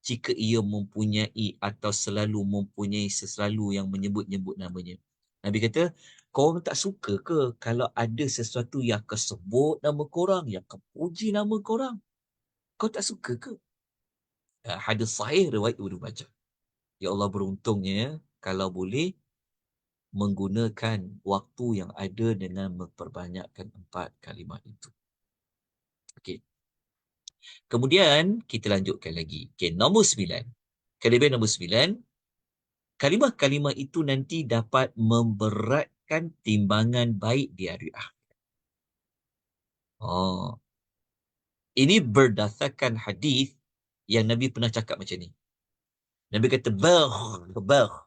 jika ia mempunyai atau selalu mempunyai sesuatu yang menyebut-nyebut namanya. Nabi kata, korang tak suka ke kalau ada sesuatu yang kau sebut nama korang, yang kau puji nama korang? Kau tak suka ke? Hadis sahih riwayat Ibnu Majah. Ya Allah, beruntungnya kalau boleh menggunakan waktu yang ada dengan memperbanyakkan 4 kalimah itu. Okey. Kemudian kita lanjutkan lagi. Okey, nombor 9. Kelebihan nombor 9, kalimah-kalimah itu nanti dapat memberatkan timbangan baik di hari akhirat. Oh, ini berdasarkan hadis yang Nabi pernah cakap macam ni. Nabi kata bagh.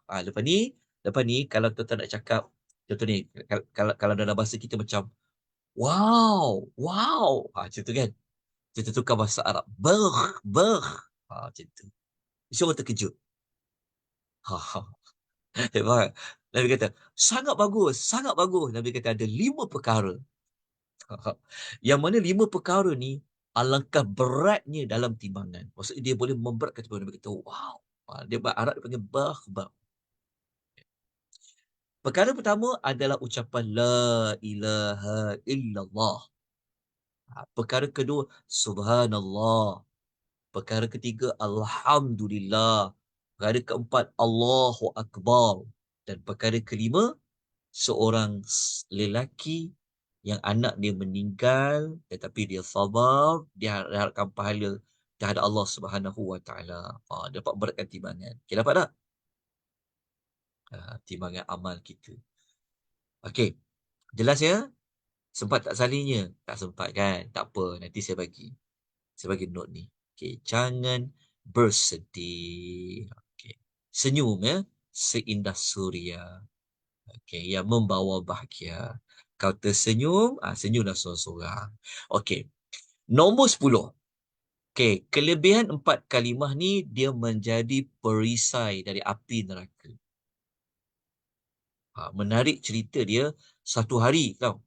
Lepas ni kalau tuan-tuan nak cakap contoh ni, kalau dalam bahasa kita macam wow. Macam tu kan. Kita tukar bahasa Arab. Bagh. Macam tu. Mesti orang terkejut. Ha. Faham? Nabi kata, sangat bagus. Nabi kata ada 5 perkara. Yang mana 5 perkara ni alangkah beratnya dalam timbangan. Maksudnya dia boleh memberatkan timbangan. Nabi kata, wow. Dia Arab dia panggil bah. Perkara pertama adalah ucapan La ilaha illallah. Perkara kedua, Subhanallah. Perkara ketiga, Alhamdulillah. Perkara keempat, Allahu Akbar. Dan perkara kelima, seorang lelaki yang anak dia meninggal tetapi dia sabar, dia harapkan pahala terhadap Allah Subhanahu Wa Taala. Dapat beratkan timbangan. Okay, dapat tak? Timbangan amal kita. Okey, jelas ya? Sempat tak salingnya? Tak sempat kan? Tak apa, nanti saya bagi. Saya bagi note ni. Okey, jangan bersedih. Okey. Senyum ya, seindah suria. Okey, yang membawa bahagia. Kau tersenyum, senyumlah seorang-seorang. Okey. Nombor 10. Okey, kelebihan 4 kalimah ni dia menjadi perisai dari api neraka. Menarik cerita dia, satu hari tau.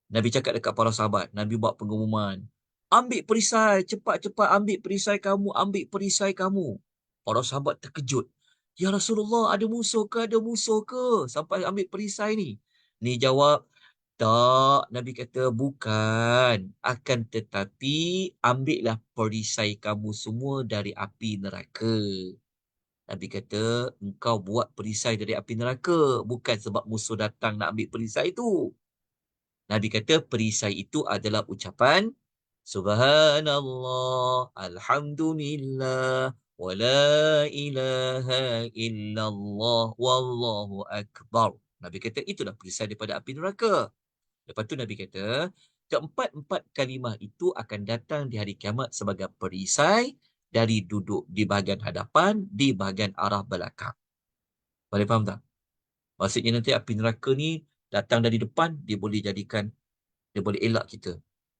Nabi cakap dekat para sahabat, Nabi buat pengumuman. Ambil perisai, cepat-cepat ambil perisai kamu, ambil perisai kamu. Para sahabat terkejut. Ya Rasulullah, ada musuh ke? Ada musuh ke? Sampai ambil perisai ni. Ni jawab, tak. Nabi kata, bukan. Akan tetapi, ambillah perisai kamu semua dari api neraka. Nabi kata, engkau buat perisai dari api neraka. Bukan sebab musuh datang nak ambil perisai itu. Nabi kata perisai itu adalah ucapan Subhanallah, Alhamdulillah, wa la ilaha illallah, wallahu akbar. Nabi kata itulah perisai daripada api neraka. Lepas tu Nabi kata, keempat-empat kalimah itu akan datang di hari kiamat sebagai perisai dari duduk di bahagian hadapan, di bahagian arah belakang. Boleh faham tak? Maksudnya nanti api neraka ni datang dari depan, dia boleh elak kita.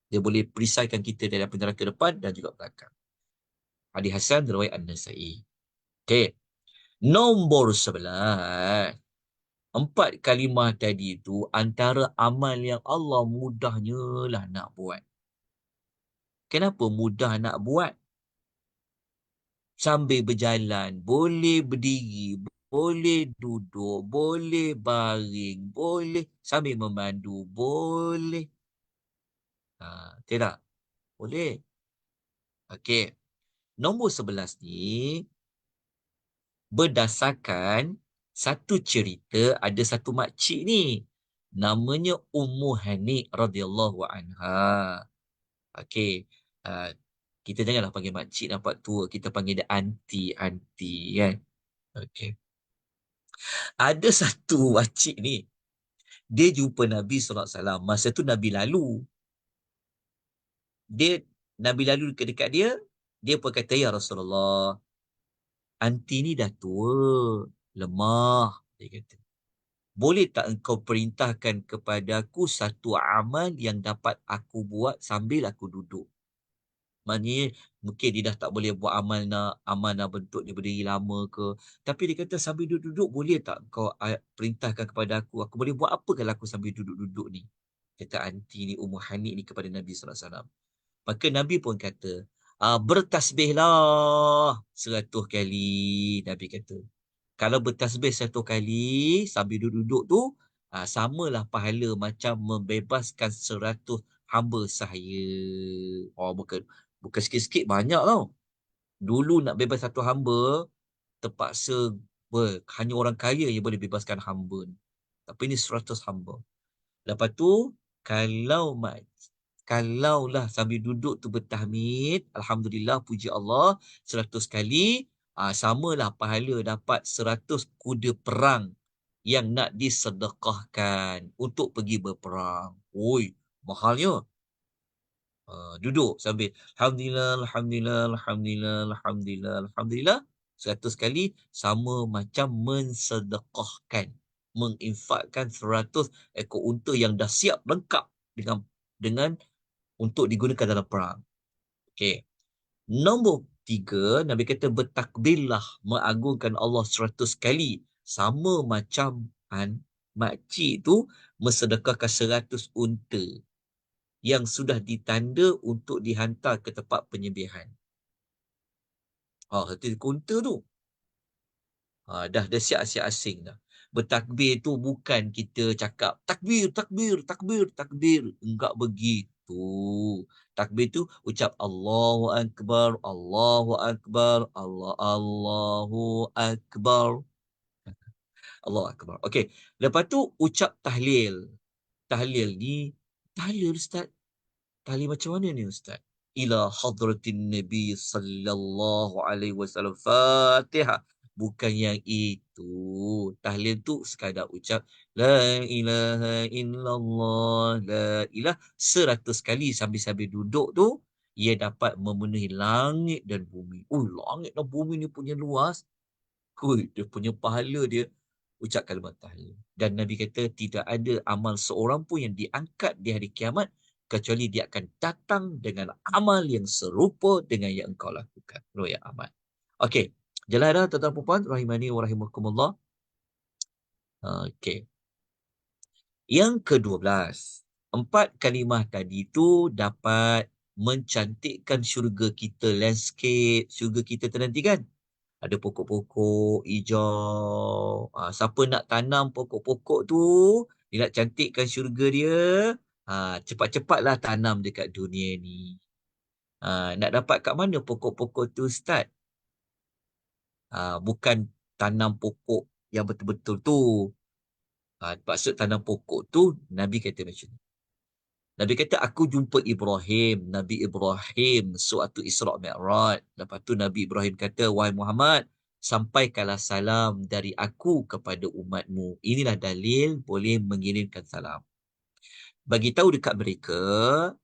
Dia boleh perisaikan kita dari api neraka depan dan juga belakang. Hadis Hasan riwayat An-Nasa'i. Okey. Nombor 11. 4 kalimah tadi itu antara amal yang Allah mudahnya lah nak buat. Kenapa mudah nak buat? Sambil berjalan, boleh berdiri, boleh duduk, boleh baring, boleh sambil memandu, boleh. Tidak? Boleh. Okey. Nombor 11 ni berdasarkan satu cerita, ada satu makcik ni. Namanya Ummu Hani radhiyallahu anha. Okey. Uh, kita janganlah panggil makcik nampak tua. Kita panggil dia aunty kan. Okey. Ada satu makcik ni, dia jumpa Nabi SAW. Masa tu Nabi lalu. Dia Nabi lalu dekat dia, dia pun kata, ya Rasulullah, anti ni dah tua, lemah. Dia kata, boleh tak engkau perintahkan kepada aku satu amal yang dapat aku buat sambil aku duduk? Maknanya mungkin dia dah tak boleh buat amal nak bentuk dia berdiri lama ke. Tapi dia kata sambil duduk-duduk boleh tak kau perintahkan kepada aku boleh buat apa kalau aku sambil duduk-duduk ni? Kata anti ni Ummu Hani ni kepada Nabi SAW. Maka Nabi pun kata, bertasbihlah 100 kali. Nabi kata, kalau bertasbih 100 kali sambil duduk-duduk tu, samalah pahala macam membebaskan 100 hamba sahaya. Oh, bukan sikit-sikit, banyak tau. Dulu nak bebas satu hamba, terpaksa hanya orang kaya yang boleh bebaskan hamba ni. Tapi ni 100 hamba. Lepas tu, kalau kalaulah sambil duduk tu bertahmid, Alhamdulillah, puji Allah, 100 kali, samalah pahala dapat 100 kuda perang yang nak disedekahkan untuk pergi berperang. Oi, mahalnya. Duduk sambil Alhamdulillah, Alhamdulillah, Alhamdulillah, Alhamdulillah, Alhamdulillah. 100 kali sama macam mensedekahkan, menginfakkan 100 ekor unta yang dah siap lengkap dengan untuk digunakan dalam perang. Okey. Nombor 3, Nabi kata bertakbirlah, mengagungkan Allah 100 kali. Sama macam makcik tu mensedekahkan 100 unta yang sudah ditanda untuk dihantar ke tempat penyembelihan. Satu unta tu. Dah siap-siap asing dah. Bertakbir tu bukan kita cakap takbir, takbir, takbir, takbir. Enggak begitu. Takbir tu ucap Allahu Akbar, Allahu Akbar, Allahu Akbar. Allahu Akbar. Okey. Lepas tu ucap tahlil. Tahlil ni, tahlil Ustaz. Tahlil macam mana ni Ustaz? Ila hadratin Nabi sallallahu alaihi wasallam. Fatihah. Bukan yang itu. Tahlil tu sekadar ucap la ilaha illallah, la ilah 100 kali sambil-sambil duduk tu, ia dapat memenuhi langit dan bumi. Langit dan bumi ni punya luas. Dia punya pahala dia ucap kalimat tahlil. Dan Nabi kata tidak ada amal seorang pun yang diangkat di hari kiamat kecuali dia akan datang dengan amal yang serupa dengan yang engkau lakukan. Riwayat Ahmad. Okey. Jelas dah tuan-tuan dan puan rahimani wa rahimakumullah. Okey. Yang ke-12. 4 kalimah tadi tu dapat mencantikkan syurga kita, landscape syurga kita nanti kan. Ada pokok-pokok hijau. Siapa nak tanam pokok-pokok tu, dia nak cantikkan syurga dia, cepat-cepatlah tanam dekat dunia ni. Nak dapat kat mana pokok-pokok tu, Ustaz? Bukan tanam pokok yang betul-betul tu. Maksud tanam pokok tu, Nabi kata macam ni. Nabi kata, aku jumpa Ibrahim. Nabi Ibrahim, suatu Isra' Mi'raj. Lepas tu Nabi Ibrahim kata, wahai Muhammad, sampaikanlah salam dari aku kepada umatmu. Inilah dalil boleh mengirimkan salam. Bagi tahu dekat mereka,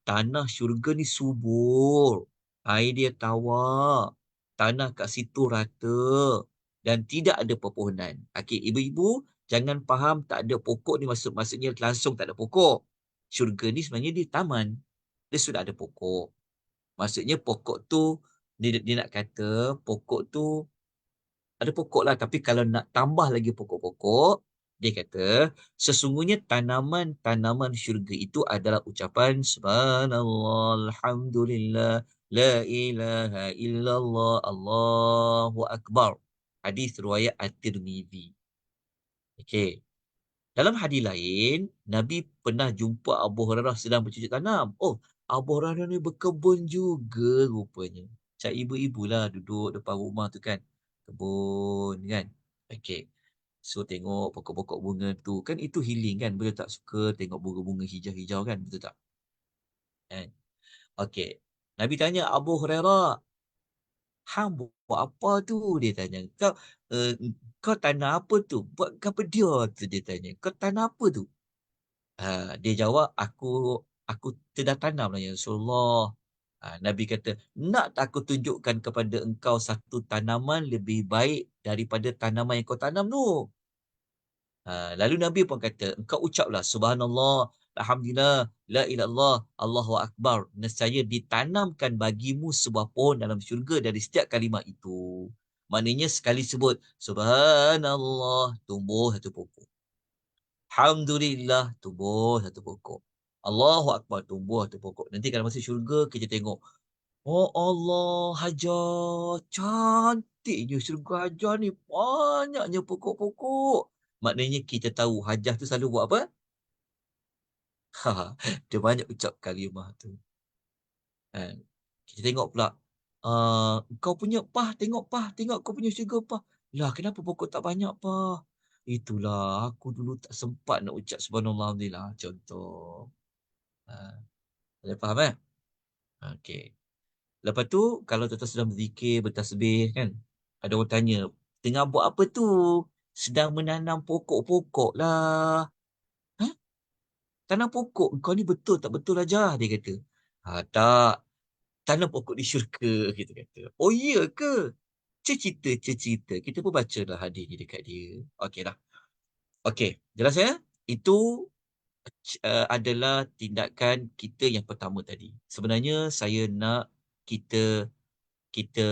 tanah syurga ni subur. Air dia tawar. Tanah kat situ rata. Dan tidak ada pepohonan. Okey, ibu-ibu, jangan faham tak ada pokok ni maksudnya langsung tak ada pokok. Syurga ni sebenarnya dia taman. Dia sudah ada pokok. Maksudnya pokok tu, dia nak kata pokok tu, ada pokok lah. Tapi kalau nak tambah lagi pokok-pokok, dia kata, sesungguhnya tanaman-tanaman syurga itu adalah ucapan Subhanallah, Alhamdulillah, La ilaha illallah, Allahu Akbar. Hadis riwayat At-Tirmidzi. Okey. Dalam hadis lain, Nabi pernah jumpa Abu Hurairah sedang bercucuk tanam. Abu Hurairah ni berkebun juga rupanya. Macam ibu-ibu lah duduk depan rumah tu kan. Kebun kan. Okey. So tengok pokok-pokok bunga tu. Kan itu healing kan. Betul tak, suka tengok bunga-bunga hijau-hijau kan. Betul tak? Okey. Nabi tanya Abu Hurairah, Hang buat apa tu? Dia tanya. Uh, kau tanam apa tu? Buat apa dia tu? Dia tanya. Kau tanam apa tu? Dia jawab, aku tidak tanam lah ya Rasulullah. Nabi kata, nak tak aku tunjukkan kepada engkau satu tanaman lebih baik daripada tanaman yang kau tanam tu? Lalu Nabi pun kata, engkau ucaplah Subhanallah, Alhamdulillah, La ilallah, Allahu Akbar. Nescaya ditanamkan bagimu sebuah pohon dalam syurga dari setiap kalimat itu. Maknanya sekali sebut Subhanallah, tumbuh satu pokok. Alhamdulillah, tumbuh satu pokok. Allahu Akbar, tumbuh satu pokok. Nanti kalau masuk syurga, kita tengok. Oh Allah, Hajar. Cantiknya syurga Hajar ni. Banyaknya pokok-pokok. Maknanya kita tahu Hajar tu selalu buat apa? Ha, dia banyak ucap kalimah tu. Kan? Kita tengok pula. Kau punya pah, tengok pah. Tengok kau punya syurga pah. Lah, kenapa pokok tak banyak pah? Itulah, aku dulu tak sempat nak ucap subhanallah, alhamdulillah. Contoh. Ha, ada faham eh? Okey. Lepas tu, kalau tuan-tuan sedang berzikir, bertasbih kan, ada orang tanya, tengah buat apa tu? Sedang menanam pokok-pokok lah. Hah? Tanam pokok? Kau ni betul tak betul aja? Dia kata. Tak. Tanam pokok di syurga, kita kata. Oh iya ke? Cerita, cerita. Kita pun baca lah hadis ni dekat dia. Okey dah. Okey, jelas ya? Itu adalah tindakan kita yang pertama tadi. Sebenarnya saya nak kita kita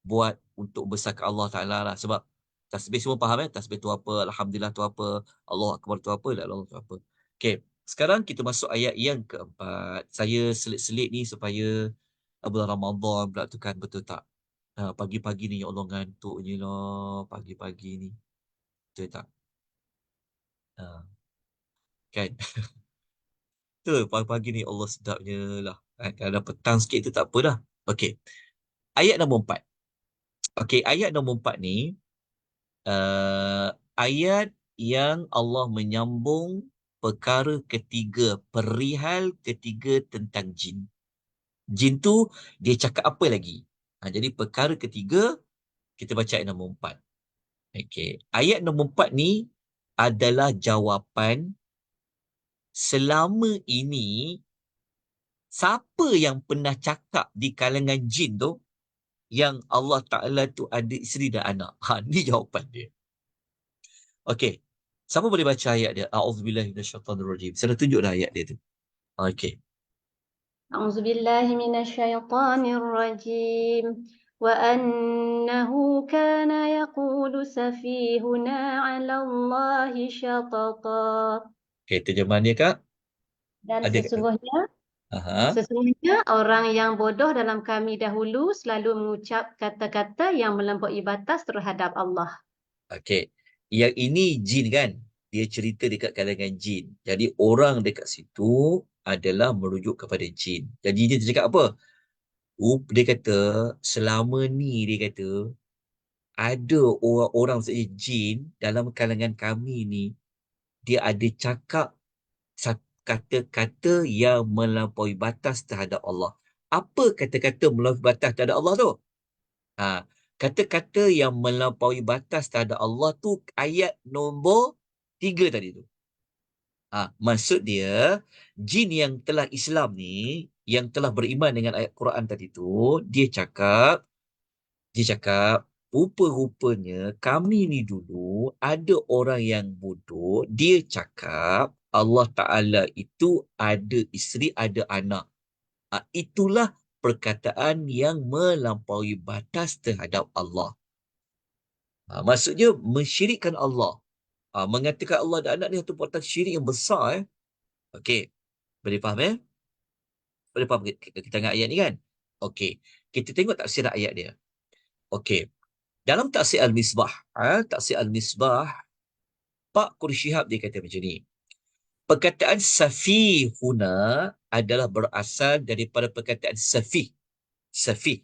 buat untuk besarkan Allah Ta'ala lah. Sebab tasbih semua faham tasbih tu apa, Alhamdulillah tu apa, Allah Akbar tu apa, La Allah tu apa. Okay, sekarang kita masuk ayat yang keempat. Saya selit-selit ni supaya bulan Ramadan pula tu kan, betul tak? Pagi-pagi ni ya Allah ngantuknya lah, pagi-pagi ni. Betul tak? Ha, kan? Betul, pagi-pagi ni Allah sedapnya lah. Kalau dah petang sikit tu tak apa dah. Okay, ayat nombor 4. Okay, ayat nombor 4 ni, uh, ayat yang Allah menyambung perkara ketiga, perihal ketiga tentang jin. Jin tu dia cakap apa lagi? Jadi perkara ketiga, kita baca ayat nombor 4. Okay. Ayat nombor 4 ni adalah jawapan selama ini siapa yang pernah cakap di kalangan jin tu yang Allah Ta'ala tu ada isteri dan anak. Ni jawapan dia. Okey. Siapa boleh baca ayat dia? A'udzubillahi minasyaitonirrajim. Saya dah tunjuk dah ayat dia tu. Okey. أعوذ بالله من الشيطان الرجيم وأنه كان يقول سفيهنا على الله شططا Okey, terjemahan dia Kak. dan Ada kat. Aha. sesungguhnya orang yang bodoh dalam kami dahulu selalu mengucap kata-kata yang melampaui batas terhadap Allah. Okey. Yang ini jin kan? Dia cerita dekat kalangan jin. Jadi orang dekat situ adalah merujuk kepada jin. Jadi dia cakap apa? Dia kata selama ni dia kata ada orang-orang maksudnya jin dalam kalangan kami ni, dia ada cakap kata-kata yang melampaui batas terhadap Allah. Apa kata-kata melampaui batas terhadap Allah tu? Ha, kata-kata yang melampaui batas terhadap Allah tu ayat nombor 3 tadi tu. Maksud dia, jin yang telah Islam ni, yang telah beriman dengan ayat Quran tadi tu, dia cakap, rupa-rupanya kami ni dulu ada orang yang bodoh, dia cakap Allah Ta'ala itu ada isteri, ada anak. Itulah perkataan yang melampaui batas terhadap Allah. Maksudnya mensyirikkan Allah. Mengatakan Allah ada anak ni satu perbuatan syirik yang besar. Okey, boleh faham Boleh faham kita tengok ayat ni kan? Okey, kita tengok tafsir ayat dia. Okey, dalam tafsir Al-Misbah, tafsir Al-Misbah, Pak Qursyihab dia kata macam ni. Perkataan safihuna adalah berasal daripada perkataan safih. Safih.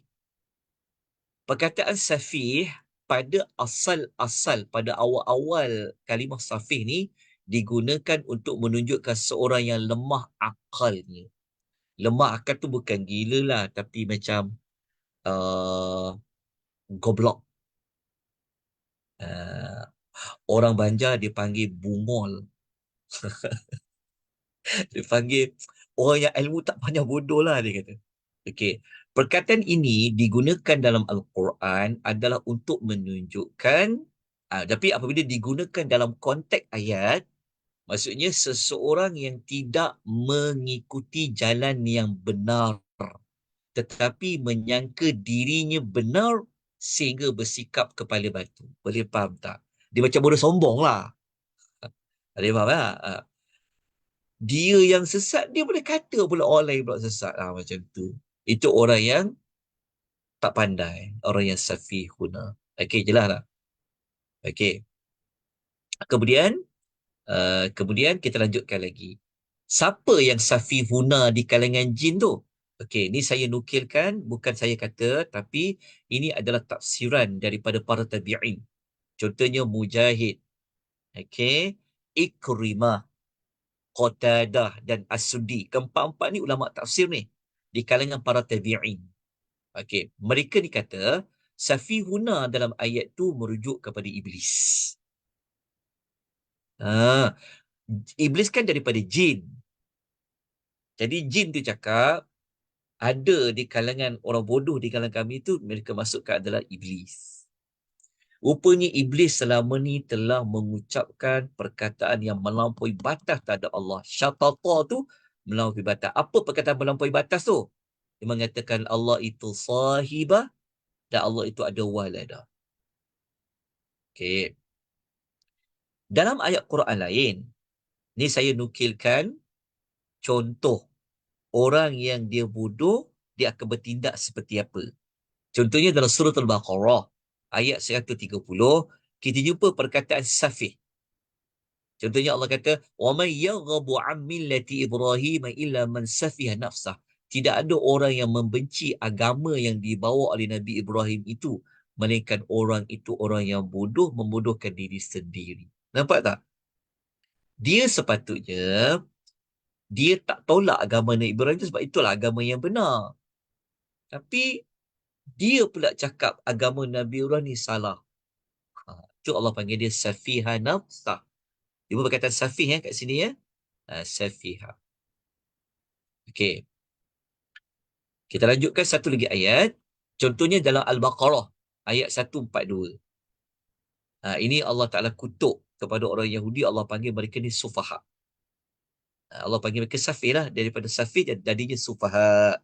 Perkataan safih pada asal-asal, pada awal-awal kalimah safih ni digunakan untuk menunjukkan seorang yang lemah akalnya. Lemah akal tu bukan gila lah, tapi macam uh, goblok. Uh, Orang Banjar dipanggil bungol. Dia panggil orang yang ilmu tak banyak bodoh lah, dia kata. Okey. Perkataan ini digunakan dalam Al-Quran adalah untuk menunjukkan, tapi apabila digunakan dalam konteks ayat, maksudnya seseorang yang tidak mengikuti jalan yang benar tetapi menyangka dirinya benar sehingga bersikap kepala batu. Boleh faham tak? Dia macam bodoh sombong lah. Ada faham tak? Dia yang sesat, dia boleh kata pula orang lain pula sesat. Macam tu. Itu orang yang tak pandai. Orang yang safihuna. Okey, jelas tak? Okey. Kemudian, kemudian kita lanjutkan lagi. Siapa yang safihuna di kalangan jin tu? Okey, ni saya nukilkan, bukan saya kata, tapi ini adalah tafsiran daripada para tabi'in. Contohnya Mujahid, okey, Ikrimah, Qatadah dan As-Suddi. Keempat-empat ni ulama tafsir ni di kalangan para tabi'in. Okey, mereka ni kata safihuna dalam ayat tu merujuk kepada iblis. Ha, iblis kan daripada jin. Jadi jin tu cakap ada di kalangan orang bodoh di kalangan kami tu, mereka masukkan adalah iblis. Rupanya iblis selama ni telah mengucapkan perkataan yang melampaui batas terhadap Allah. Syatata tu melampaui batas. Apa perkataan melampaui batas tu? Dia mengatakan Allah itu sahibah dan Allah itu ada waladah. Okey. Dalam ayat Quran lain, ni saya nukilkan contoh orang yang dia bodoh, dia akan bertindak seperti apa. Contohnya dalam surah Al-Baqarah, ayat 130, kita jumpa perkataan safih. Contohnya Allah kata, وَمَنْ يَغَبُ عَنْ مِلَّةِ إِبْرَاهِيمَ إِلَّا مَنْ سَفِهَ نَفْسَهُ. Tidak ada orang yang membenci agama yang dibawa oleh Nabi Ibrahim itu, melainkan orang itu orang yang bodoh, membodohkan diri sendiri. Nampak tak? Dia sepatutnya, dia tak tolak agama Nabi Ibrahim itu sebab itulah agama yang benar. Tapi, dia pula cakap agama Nabi Ibrahim ni salah. Itu Allah panggil dia safiha nafsah. Dia berkata safih kat sini ya. Safiha. Okey. Kita lanjutkan satu lagi ayat. Contohnya dalam Al-Baqarah ayat 142. Ini Allah Ta'ala kutuk kepada orang Yahudi. Allah panggil mereka ni sufaha. Allah panggil mereka safih lah. Daripada safih jadinya sufaha.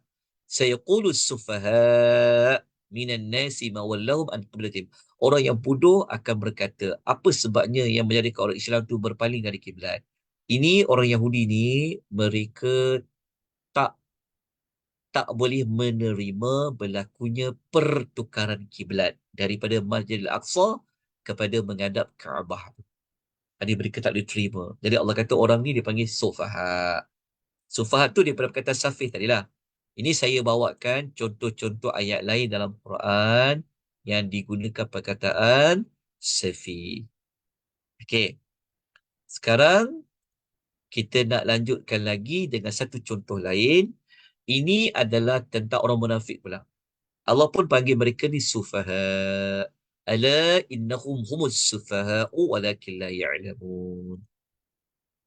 Sayaqulu sufaha minan nasi ma wallahum an qiblatihim. Orang yang bodoh akan berkata, apa sebabnya yang menjadikan orang Islam tu berpaling dari kiblat? Ini orang Yahudi ni, mereka tak tak boleh menerima berlakunya pertukaran kiblat daripada Masjidil Aqsa kepada menghadap Kaabah. Jadi mereka tak boleh terima. Jadi Allah kata orang ni dipanggil sufaha. Sufaha tu daripada perkataan safih tadilah. Ini saya bawakan contoh-contoh ayat lain dalam Quran yang digunakan perkataan safih. Okey. Sekarang kita nak lanjutkan lagi dengan satu contoh lain. Ini adalah tentang orang munafik pula. Allah pun panggil mereka ni sufaha. Ala innahum humus sufaha'u walakin la ya'lamun.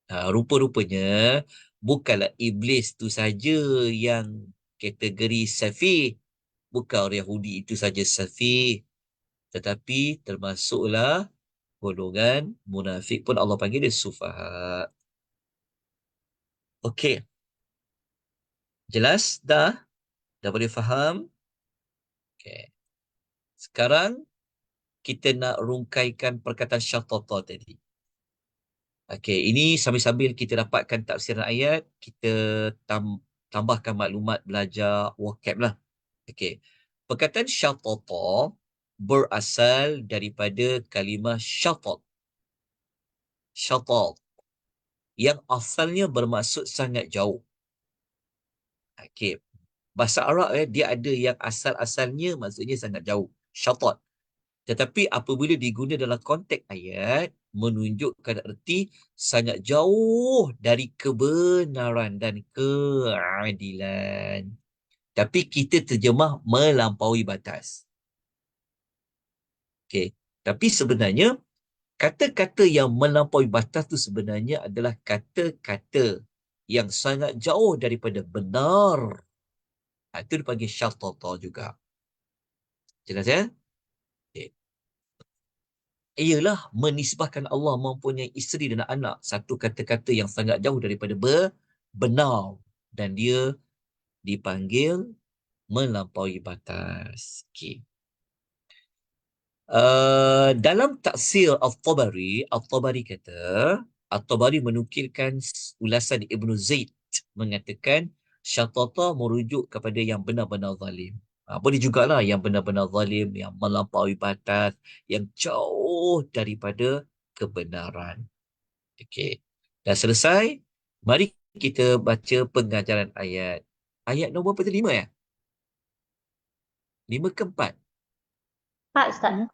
Rupa-rupanya bukanlah iblis tu saja yang kategori safih. Bukan orang Yahudi itu saja safih. Tetapi termasuklah golongan munafik pun Allah panggil dia sufaha. Okey. Jelas dah? Dah boleh faham? Okey. Sekarang kita nak rungkaikan perkataan syatata tadi. Okey, ini sambil-sambil kita dapatkan tafsiran ayat, kita tambahkan maklumat belajar vocab lah. Okey. Perkataan syatata berasal daripada kalimah syatat. Syatat. Yang asalnya bermaksud sangat jauh. Okey. Bahasa Arab dia ada yang asal-asalnya maksudnya sangat jauh. Syatat. Tetapi apabila diguna dalam konteks ayat, menunjukkan erti sangat jauh dari kebenaran dan keadilan. Tapi kita terjemah melampaui batas. Okey. Tapi sebenarnya kata-kata yang melampaui batas tu sebenarnya adalah kata-kata yang sangat jauh daripada benar. Itu dipanggil syatata juga. Jelas ya? Okay. Ialah menisbahkan Allah mempunyai isteri dan anak. Satu kata-kata yang sangat jauh daripada benar. Dan dia dipanggil melampaui batas. Okay. Dalam tafsir Al-Tabari kata, Al-Tabari menukilkan ulasan Ibnu Zaid mengatakan syatata merujuk kepada yang benar-benar zalim. Boleh jugalah yang benar-benar zalim, yang melampaui batas, yang jauh daripada kebenaran. Okey. Dah selesai. Mari kita baca pengajaran ayat. Ayat nombor berapa tadi? 5 ya? 5 ke 4? Pak Ustaz.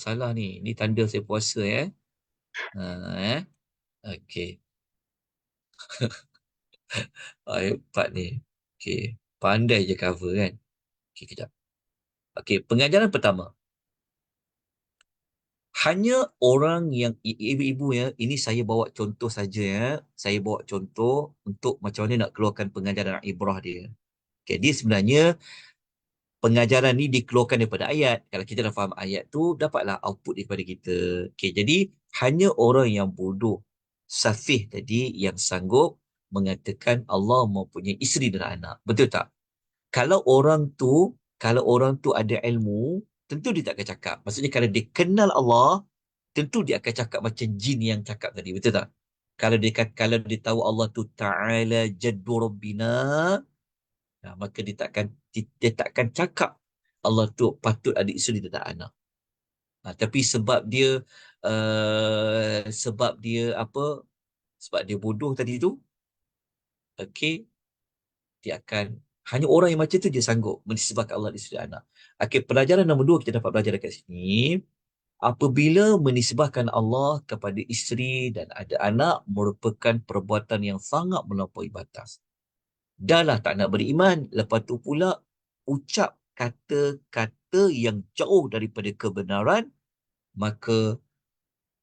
Salah ni. Ni tanda saya puasa ya. Eh. Okey. Ayat 4 ni. Okey. Pandai je cover kan. Okey, kejap. Okey, pengajaran pertama. Hanya orang yang ibu-ibu ya, ini saya bawa contoh saja ya. Saya bawa contoh untuk macam mana nak keluarkan pengajaran ibrah dia. Okey, dia sebenarnya pengajaran ni dikeluarkan daripada ayat. Kalau kita dah faham ayat tu, dapatlah output daripada kita. Okey, jadi hanya orang yang bodoh, safih tadi yang sanggup mengatakan Allah mempunyai isteri dan anak. Betul tak? Kalau orang tu, kalau orang tu ada ilmu, tentu dia tak akan cakap. Maksudnya kalau dia kenal Allah, tentu dia akan cakap macam jin yang cakap tadi. Betul tak? Kalau dia tahu Allah tu Ta'ala Jaddu Rabbina, maka dia takkan cakap Allah tu patut ada isteri dan tak anak. Tapi sebab dia apa? Sebab dia bodoh tadi tu, okey, dia akan hanya orang yang macam tu dia sanggup menisbahkan Allah isteri dan anak. Okey, pelajaran nombor 2 kita dapat belajar dekat sini. Apabila menisbahkan Allah kepada isteri dan ada anak merupakan perbuatan yang sangat melampaui batas. Dah lah tak nak beriman, lepas tu pula ucap kata-kata yang jauh daripada kebenaran, maka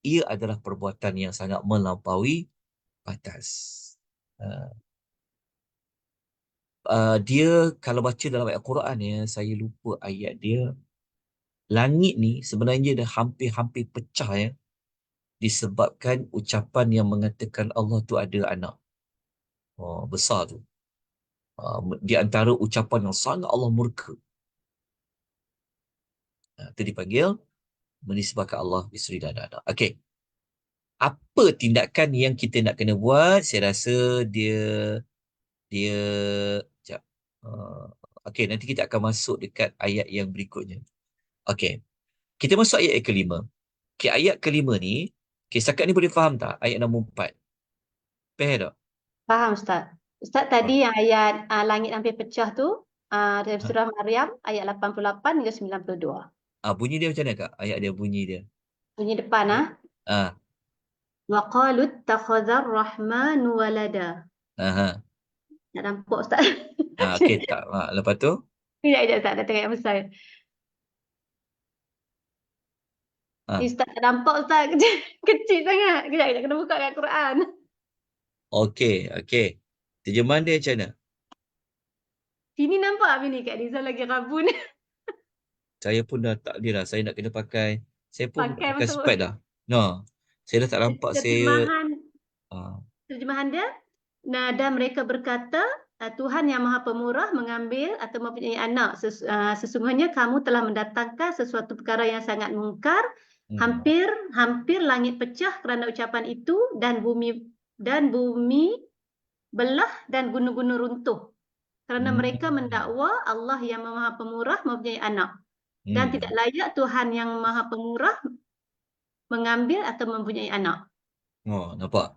ia adalah perbuatan yang sangat melampaui batas. Dia kalau baca dalam ayat Quran ya, saya lupa ayat dia. Langit ni sebenarnya dah hampir-hampir pecah ya, disebabkan ucapan yang mengatakan Allah tu ada anak. Besar tu. Di antara ucapan yang sangat Allah murka. Itu dipanggil menisbahkan Allah isteri dan anak. Okey. Apa tindakan yang kita nak kena buat? Saya rasa dia sekejap. Okey, nanti kita akan masuk dekat ayat yang berikutnya. Okey. Kita masuk ayat yang kelima. Okey, ayat kelima ni, okey, setakat ni boleh faham tak? Ayat nombor 4. Faham tak? Faham Ustaz. Ustaz tadi yang ayat langit hampir pecah tu dari surah Maryam ayat 88 hingga 92. Bunyi dia macam mana Kak? Ayat dia bunyi dia. Bunyi depan Ah. wa qalu ittakhadhar rahmanu walada. Aha. Nak nampak Ustaz? Okey tak. Lepas tu? Tidak Ustaz, dah tengok yang besar. Ustaz tak nampak Ustaz, kecil sangat. Kejap kena buka kat Quran. Okey. Terjemahan dia macam mana? Sini nampak apa ni Kak Rizal lagi rabun. Saya pun dah tak dia dah. Saya nak kena pakai. Saya pun Pakai pakai masuk. spek dah. No. Saya dah tak nampak Terjemahan. saya. Terjemahan dia, dan mereka berkata, Tuhan yang Maha Pemurah mengambil atau mempunyai anak. Sesungguhnya kamu telah mendatangkan sesuatu perkara yang sangat mungkar. Hampir langit pecah kerana ucapan itu dan bumi belah dan gunung-gunung runtuh. Kerana mereka mendakwa Allah yang Maha Pemurah mempunyai anak. Dan tidak layak Tuhan yang Maha Pemurah mengambil atau mempunyai anak. Nampak?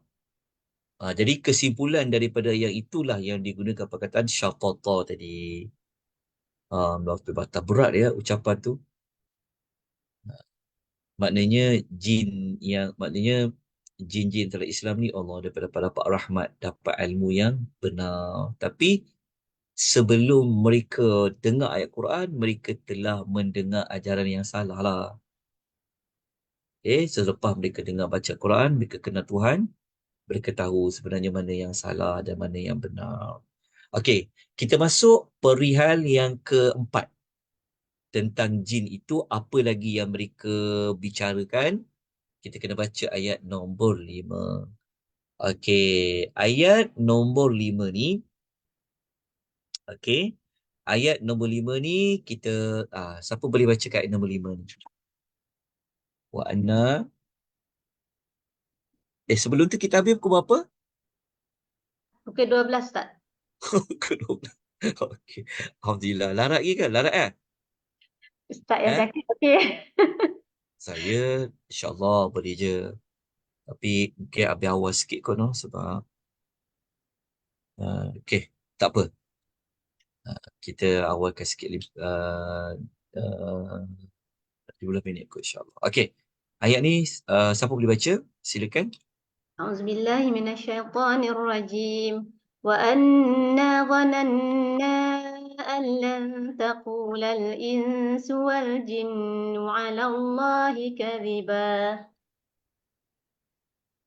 Jadi kesimpulan daripada yang itulah yang digunakan perkataan syatata tadi. Waktu batas berat ya ucapan tu. Maknanya jin-jin dalam Islam ni Allah dapat rahmat, dapat ilmu yang benar. Tapi sebelum mereka dengar ayat Quran, mereka telah mendengar ajaran yang salah lah. Selepas mereka dengar baca Quran, mereka kenal Tuhan, mereka tahu sebenarnya mana yang salah dan mana yang benar. Okey, kita masuk perihal yang keempat. Tentang jin itu, apa lagi yang mereka bicarakan? Kita kena baca ayat nombor 5. Okey, ayat nombor 5 ni, okey. Ayat nombor 5 ni kita siapa boleh baca kat ayat nombor 5 ni? Wa anna sebelum tu kita habis pukul berapa? Pukul 12, Ustaz. Pukul 12. Okey. Alhamdulillah. Larat lagi kan? Larat kan? Ustaz yang Eh? cakap okey. Saya insya-Allah boleh je. Tapi mungkin habis awal sikit kot no sebab okey, tak apa. Kita awalkan sikit 15 minit kot insya-Allah. Okey. Ayat ni siapa boleh baca? Silakan. A'udzubillahi minasyaitonirrajim. Wa anna dhananna an lan taqula al-insu wal jinnu 'ala Allahi kadhiba.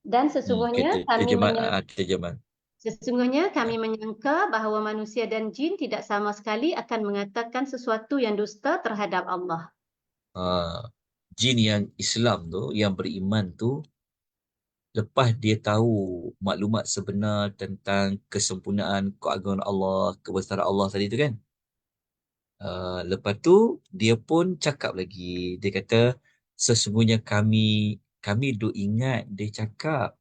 Dan Kita terjemah. sesungguhnya kami menyangka bahawa manusia dan jin tidak sama sekali akan mengatakan sesuatu yang dusta terhadap Allah. Jin yang Islam tu, yang beriman tu, lepas dia tahu maklumat sebenar tentang kesempurnaan keagungan Allah, kebesaran Allah tadi tu kan. Lepas tu dia pun cakap lagi. Dia kata sesungguhnya kami duk ingat dia cakap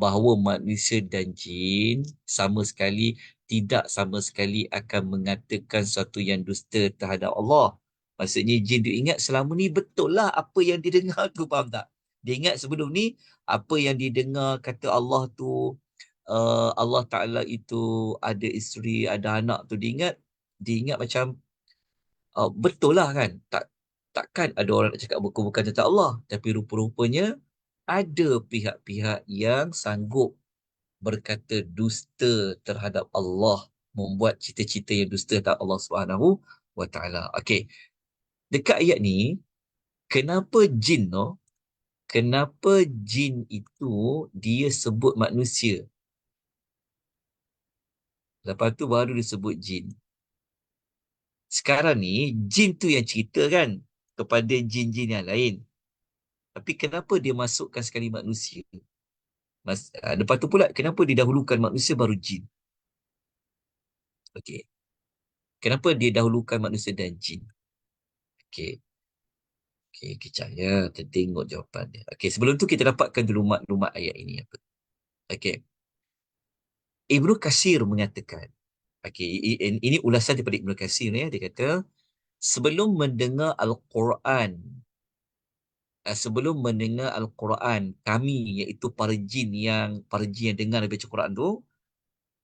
bahawa manusia dan jin tidak sama sekali akan mengatakan sesuatu yang dusta terhadap Allah. Maksudnya jin dia ingat selama ni betul lah apa yang dia dengar tu, faham tak? Dia ingat sebelum ni apa yang dia dengar kata Allah tu, Allah Ta'ala itu ada isteri, ada anak tu, dia ingat macam betul lah kan. Takkan ada orang nak cakap bukan tentang Allah. Tapi rupa-rupanya ada pihak-pihak yang sanggup berkata dusta terhadap Allah, membuat cita-cita yang dusta terhadap Allah Subhanahu wa taala. Okey. Dekat ayat ni, kenapa jin no? Kenapa jin itu dia sebut manusia? Lepas tu baru disebut jin. Sekarang ni jin tu yang cerita kan kepada jin-jin yang lain. Tapi kenapa dia masukkan sekali manusia? Lepas tu pula kenapa didahulukan manusia baru jin? Okey. Kenapa dia dahulukan manusia dan jin? Okey. Okey, kejap ya. Kita tengok jawapannya. Okey, sebelum tu kita dapatkan dulu maklumat ayat ini apa. Okey. Ibnu Katsir mengatakan, okey, ini ulasan daripada Ibnu Katsir ya. Dia kata, sebelum mendengar Al-Quran, kami iaitu para jin yang dengar dan baca Quran tu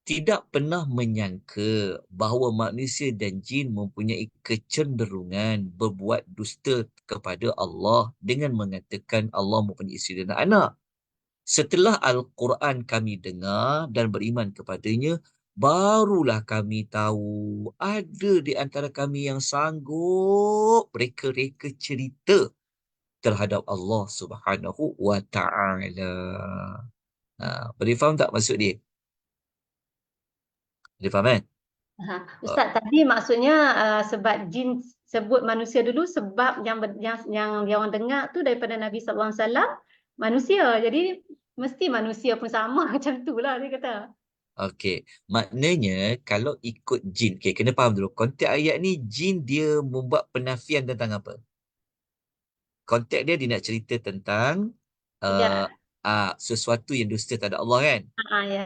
tidak pernah menyangka bahawa manusia dan jin mempunyai kecenderungan berbuat dusta kepada Allah dengan mengatakan Allah mempunyai isteri dan anak. Setelah Al-Quran kami dengar dan beriman kepadanya, barulah kami tahu ada di antara kami yang sanggup reka-reka cerita terhadap Allah Subhanahu wa taala. Boleh faham tak maksud dia? Boleh faham kan? Uh, Ustaz, tadi maksudnya sebab jin sebut manusia dulu sebab yang dia orang dengar tu daripada Nabi sallallahu alaihi wasallam manusia. Jadi mesti manusia pun sama macam itulah dia kata. Okey, maknanya kalau ikut jin, okey, kena faham dulu. Konteks ayat ni, jin dia membuat penafian tentang apa? Konteks dia nak cerita tentang uh, Ya, sesuatu yang dusta tak ada Allah kan? ya.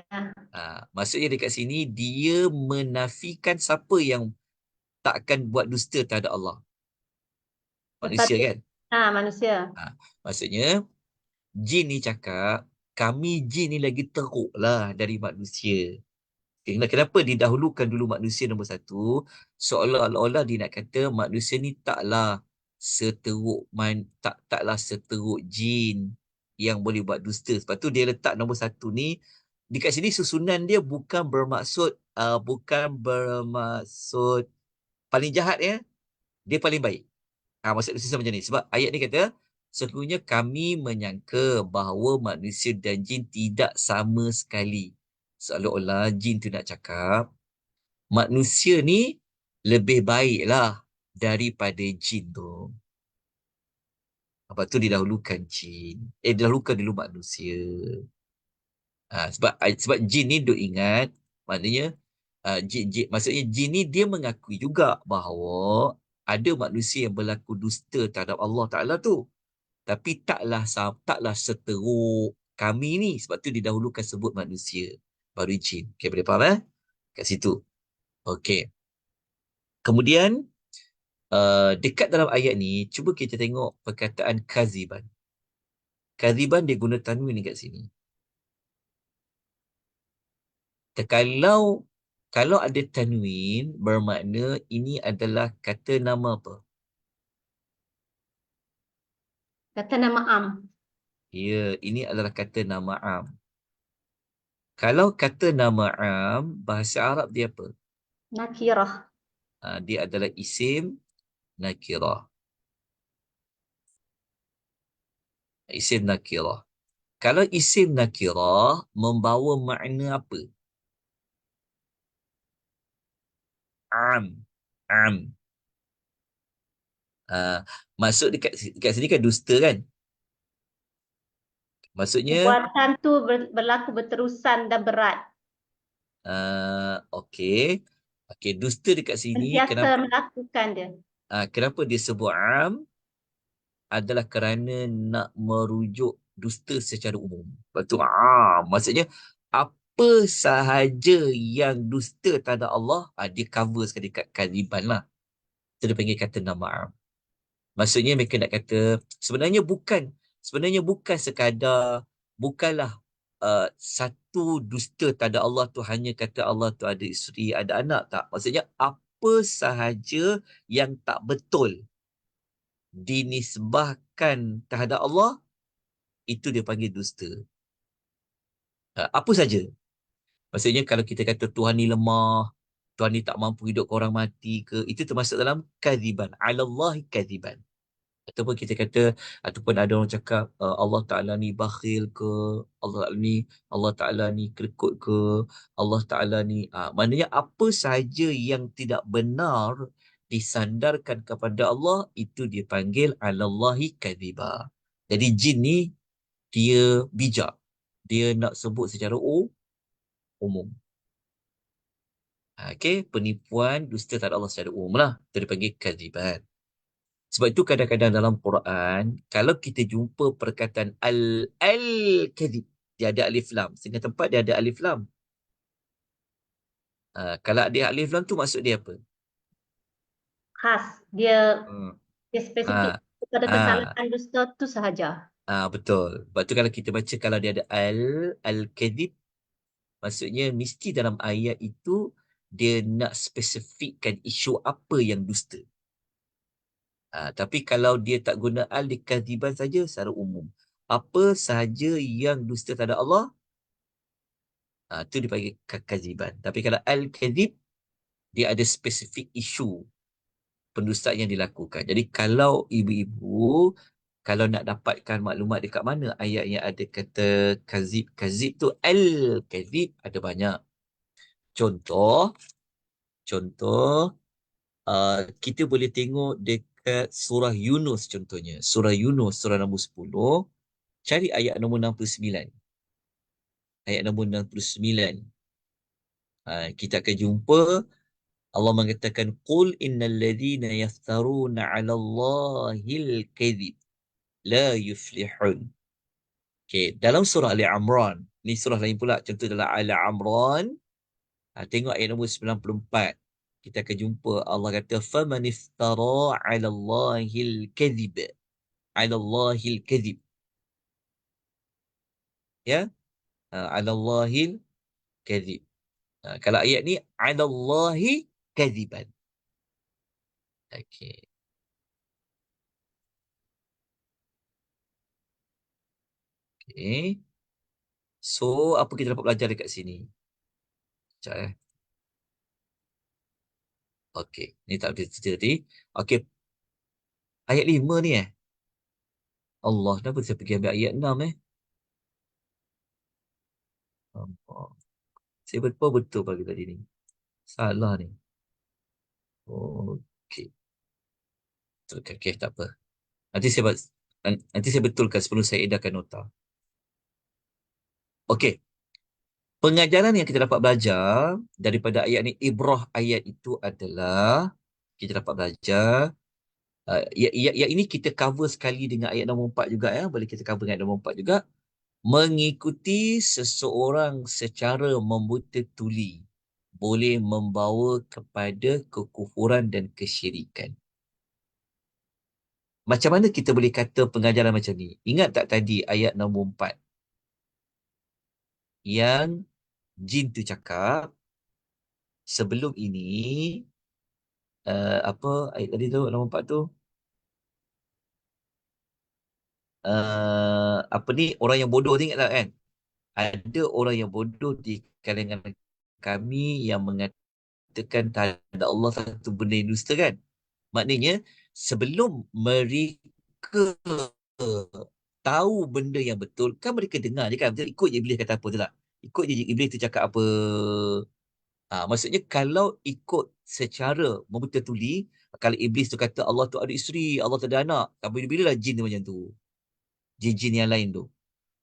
Maksudnya dekat sini, dia menafikan siapa yang tak akan buat dusta terhadap Allah. Manusia Tetapi kan? manusia. Ah, Maksudnya, jin ni cakap, kami jin ni lagi teruk lah dari manusia. Kenapa didahulukan dulu manusia nombor satu? Seolah-olah dia nak kata manusia ni taklah seteruk jin yang boleh buat dusta. Sebab tu dia letak nombor satu ni dekat sini susunan dia bukan bermaksud paling jahat ya, dia paling baik. Maksud susah macam ni. Sebab ayat ni kata, sesungguhnya kami menyangka bahawa manusia dan jin tidak sama sekali. Seolah-olah jin tu nak cakap, manusia ni lebih baiklah daripada jin tu. Lepas tu didahulukan jin. Didahulukan dulu manusia. Sebab jin ni duk ingat, maknanya maksudnya jin ni dia mengakui juga bahawa ada manusia yang berlaku dusta terhadap Allah Ta'ala tu. Tapi taklah seteruk kami ni. Sebab tu didahulukan sebut manusia. Baru jin. Okay, boleh faham kat situ. Okay. Kemudian, dekat dalam ayat ni, cuba kita tengok perkataan kaziban. Kaziban dia guna tanwin kat sini. Kalau ada tanwin, bermakna ini adalah kata nama apa? Kata nama am. Ya, ini adalah kata nama am. Kalau kata nama am, bahasa Arab dia apa? Nakirah. Dia adalah isim nakirah. Isim nakirah. Kalau isim nakirah membawa makna apa? Am. Am. Maksud dekat sini kan dusta kan? Maksudnya, Perbuatan tu berlaku berterusan dan berat. okey. Okey, dusta dekat sini Sentiasa kenapa melakukan dia. kenapa dia sebut am? Adalah kerana nak merujuk dusta secara umum. Lepas tu, maksudnya apa sahaja yang dusta terhadap Allah, dia cover sekali kat kaliban lah. Itu dia panggil kata nama am. Maksudnya mereka nak kata, sebenarnya bukan sekadar, bukanlah satu dusta terhadap Allah tu hanya kata Allah tu ada isteri, ada anak, tak. Maksudnya apa sahaja yang tak betul dinisbahkan terhadap Allah, itu dia panggil dusta. Apa saja. Maksudnya kalau kita kata Tuhan ni lemah, Tuhan ni tak mampu hidup orang mati ke, itu termasuk dalam kadziban. Alallahi kadziban. Ataupun ada orang cakap Allah Ta'ala ni bakhil ke, Allah Ta'ala ni kerekut ke, Allah Ta'ala ni, maknanya apa sahaja yang tidak benar disandarkan kepada Allah, itu dia panggil alallahi kadziba. Jadi jin ni dia bijak. Dia nak sebut secara umum. Okey, penipuan dusta terhadap Allah secara umum lah. Itu dipanggil kadziban. Sebab itu kadang-kadang dalam Quran, kalau kita jumpa perkataan al-kadhib, dia ada alif lam. Setengah tempat dia ada alif lam. Kalau ada alif lam tu maksud dia apa? Khas. Dia Hmm. dia spesifik Ah, kepada ah, kesalahan dusta tu sahaja. Betul. Sebab tu kalau kita baca, kalau dia ada al-kadhib, maksudnya mesti dalam ayat itu dia nak spesifikkan isu apa yang dusta. Tapi kalau dia tak guna al-kadhiban saja secara umum, apa sahaja yang dusta terhadap Allah, itu dipanggil kaziban. Tapi kalau al-kadhib, dia ada spesifik isu pendustaan yang dilakukan. Jadi kalau ibu-ibu, kalau nak dapatkan maklumat dekat mana ayat yang ada kata kazib, kazib tu al-kadhib, ada banyak. Contoh, contoh, kita boleh tengok dekat surah Yunus contohnya. Surah Yunus, surah nombor 10, cari ayat nombor 69. Ayat nombor 69. Kita akan jumpa Allah mengatakan, Qul innal ladhina yaftaruna 'ala Allahil kadhib la yuflihun. Okay, dalam surah Ali Imran, ni surah lain pula, contoh dalam Ali Imran, tengok ayat nombor 94. Kita akan jumpa Allah kata, faman iftara 'ala Allahil kadhib, 'ala Allahil kadhib. Ya, 'ala Allahil kadhib. Kalau ayat ni, 'ala Allahi kadhiban. Okey. Okay. So, apa kita dapat belajar dekat sini? Sekejap Okey, ni tak boleh cerita tadi. Okey, ayat 5 ni Allah, kenapa saya pergi ambil ayat 6 Oh, saya betul pagi tadi ni. Salah ni. Okey, okey, tak apa. Nanti saya nanti saya betulkan sebelum saya edarkan nota. Okey, pengajaran yang kita dapat belajar daripada ayat ni, ibrah ayat itu adalah kita dapat belajar ya ini kita cover sekali dengan ayat nombor 4 juga boleh kita cover dengan ayat nombor 4 juga. Mengikuti seseorang secara membuta tuli boleh membawa kepada kekufuran dan kesyirikan. Macam mana kita boleh kata pengajaran macam ni? Ingat tak tadi ayat nombor 4 yang jin tu cakap sebelum ini apa ayat tadi tu nombor 4 tu apa ni orang yang bodoh ni ingat tak kan? Ada orang yang bodoh di kalangan kami yang mengatakan tak ada Allah satu benda yang dusta kan? Maknanya sebelum mereka tahu benda yang betul, kan mereka dengar je kan? Betul? Ikut je Iblis kata apa tu tak? Ikut je Iblis tu cakap apa. Maksudnya kalau ikut secara membuta tuli, kalau Iblis tu kata Allah tu ada isteri, Allah tu ada anak, bila lah jin tu macam tu. Jin-jin yang lain tu.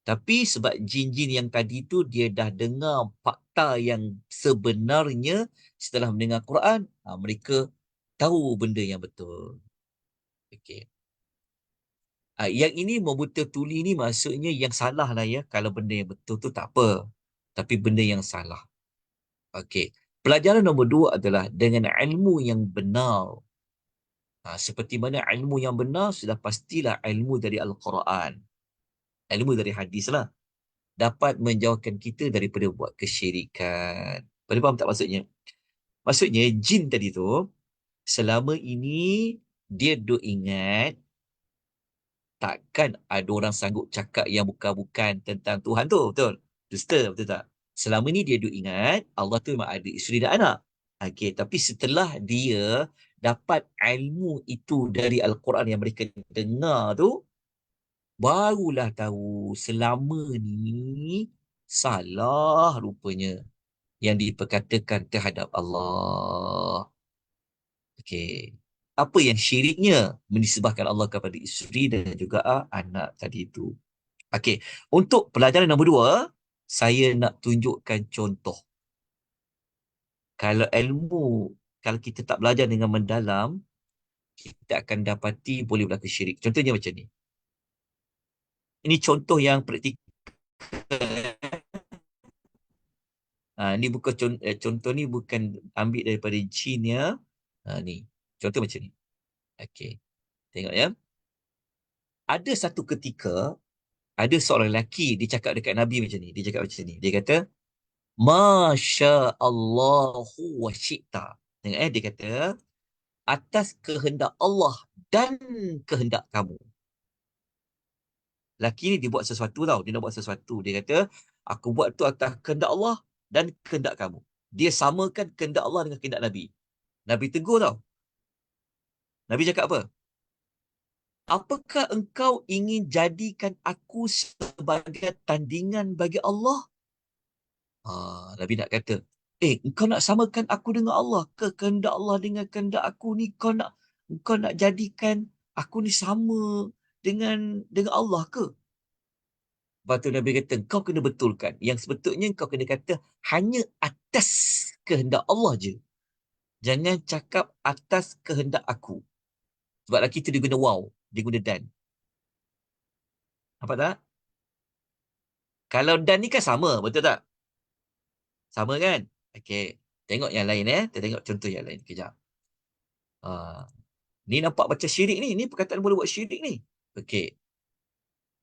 Tapi sebab jin-jin yang tadi tu dia dah dengar fakta yang sebenarnya setelah mendengar Quran, mereka tahu benda yang betul. Okey. Yang ini membuta tuli ni maksudnya yang salah lah ya. Kalau benda yang betul tu tak apa. Tapi benda yang salah. Okey. Pelajaran nombor 2 adalah dengan ilmu yang benar. Seperti mana ilmu yang benar sudah pastilah ilmu dari Al-Quran. Ilmu dari hadis lah. Dapat menjauhkan kita daripada buat kesyirikan. Boleh faham tak maksudnya? Maksudnya jin tadi tu selama ini dia duk ingat takkan ada orang sanggup cakap yang bukan-bukan tentang Tuhan tu, betul? Dusta, betul tak? Selama ni dia duk ingat Allah tu memang ada isteri dan anak. Okey, tapi setelah dia dapat ilmu itu dari Al-Quran yang mereka dengar tu, barulah tahu selama ni salah rupanya yang diperkatakan terhadap Allah. Okey. Apa yang syiriknya menisbahkan Allah kepada isteri dan juga anak tadi itu. Okey. Untuk pelajaran nombor 2, saya nak tunjukkan contoh. Kalau ilmu, kalau kita tak belajar dengan mendalam, kita akan dapati boleh berlaku syirik. Contohnya macam ni. Ini contoh yang praktikal. Ni bukan contoh ni bukan ambil daripada jin ya. Ni. Contoh macam ni. Okey. Tengok ya. Ada satu ketika ada seorang lelaki dia cakap dekat Nabi macam ni. Dia cakap macam ni. Dia kata, Masya Allahu wa syi'ta. Tengok dia kata, atas kehendak Allah dan kehendak kamu. Lelaki ni dia buat sesuatu tau. Dia nak buat sesuatu. Dia kata, aku buat tu atas kehendak Allah dan kehendak kamu. Dia samakan kehendak Allah dengan kehendak Nabi. Nabi tegur tau. Nabi cakap apa? Apakah engkau ingin jadikan aku sebagai tandingan bagi Allah? Nabi nak kata, engkau nak samakan aku dengan Allah ke? Kehendak Allah dengan kehendak aku ni kau nak jadikan aku ni sama dengan Allah ke? Lepas tu Nabi kata, kau kena betulkan. Yang sebetulnya kau kena kata hanya atas kehendak Allah je. Jangan cakap atas kehendak aku. Sebab lelaki tu dia guna wow. Dia guna dan. Nampak tak? Kalau dan ni kan sama, betul tak? Sama kan? Okey. Tengok yang lain Kita tengok contoh yang lain. Kejap. Ni nampak macam syirik ni. Ni perkataan boleh buat syirik ni. Okey.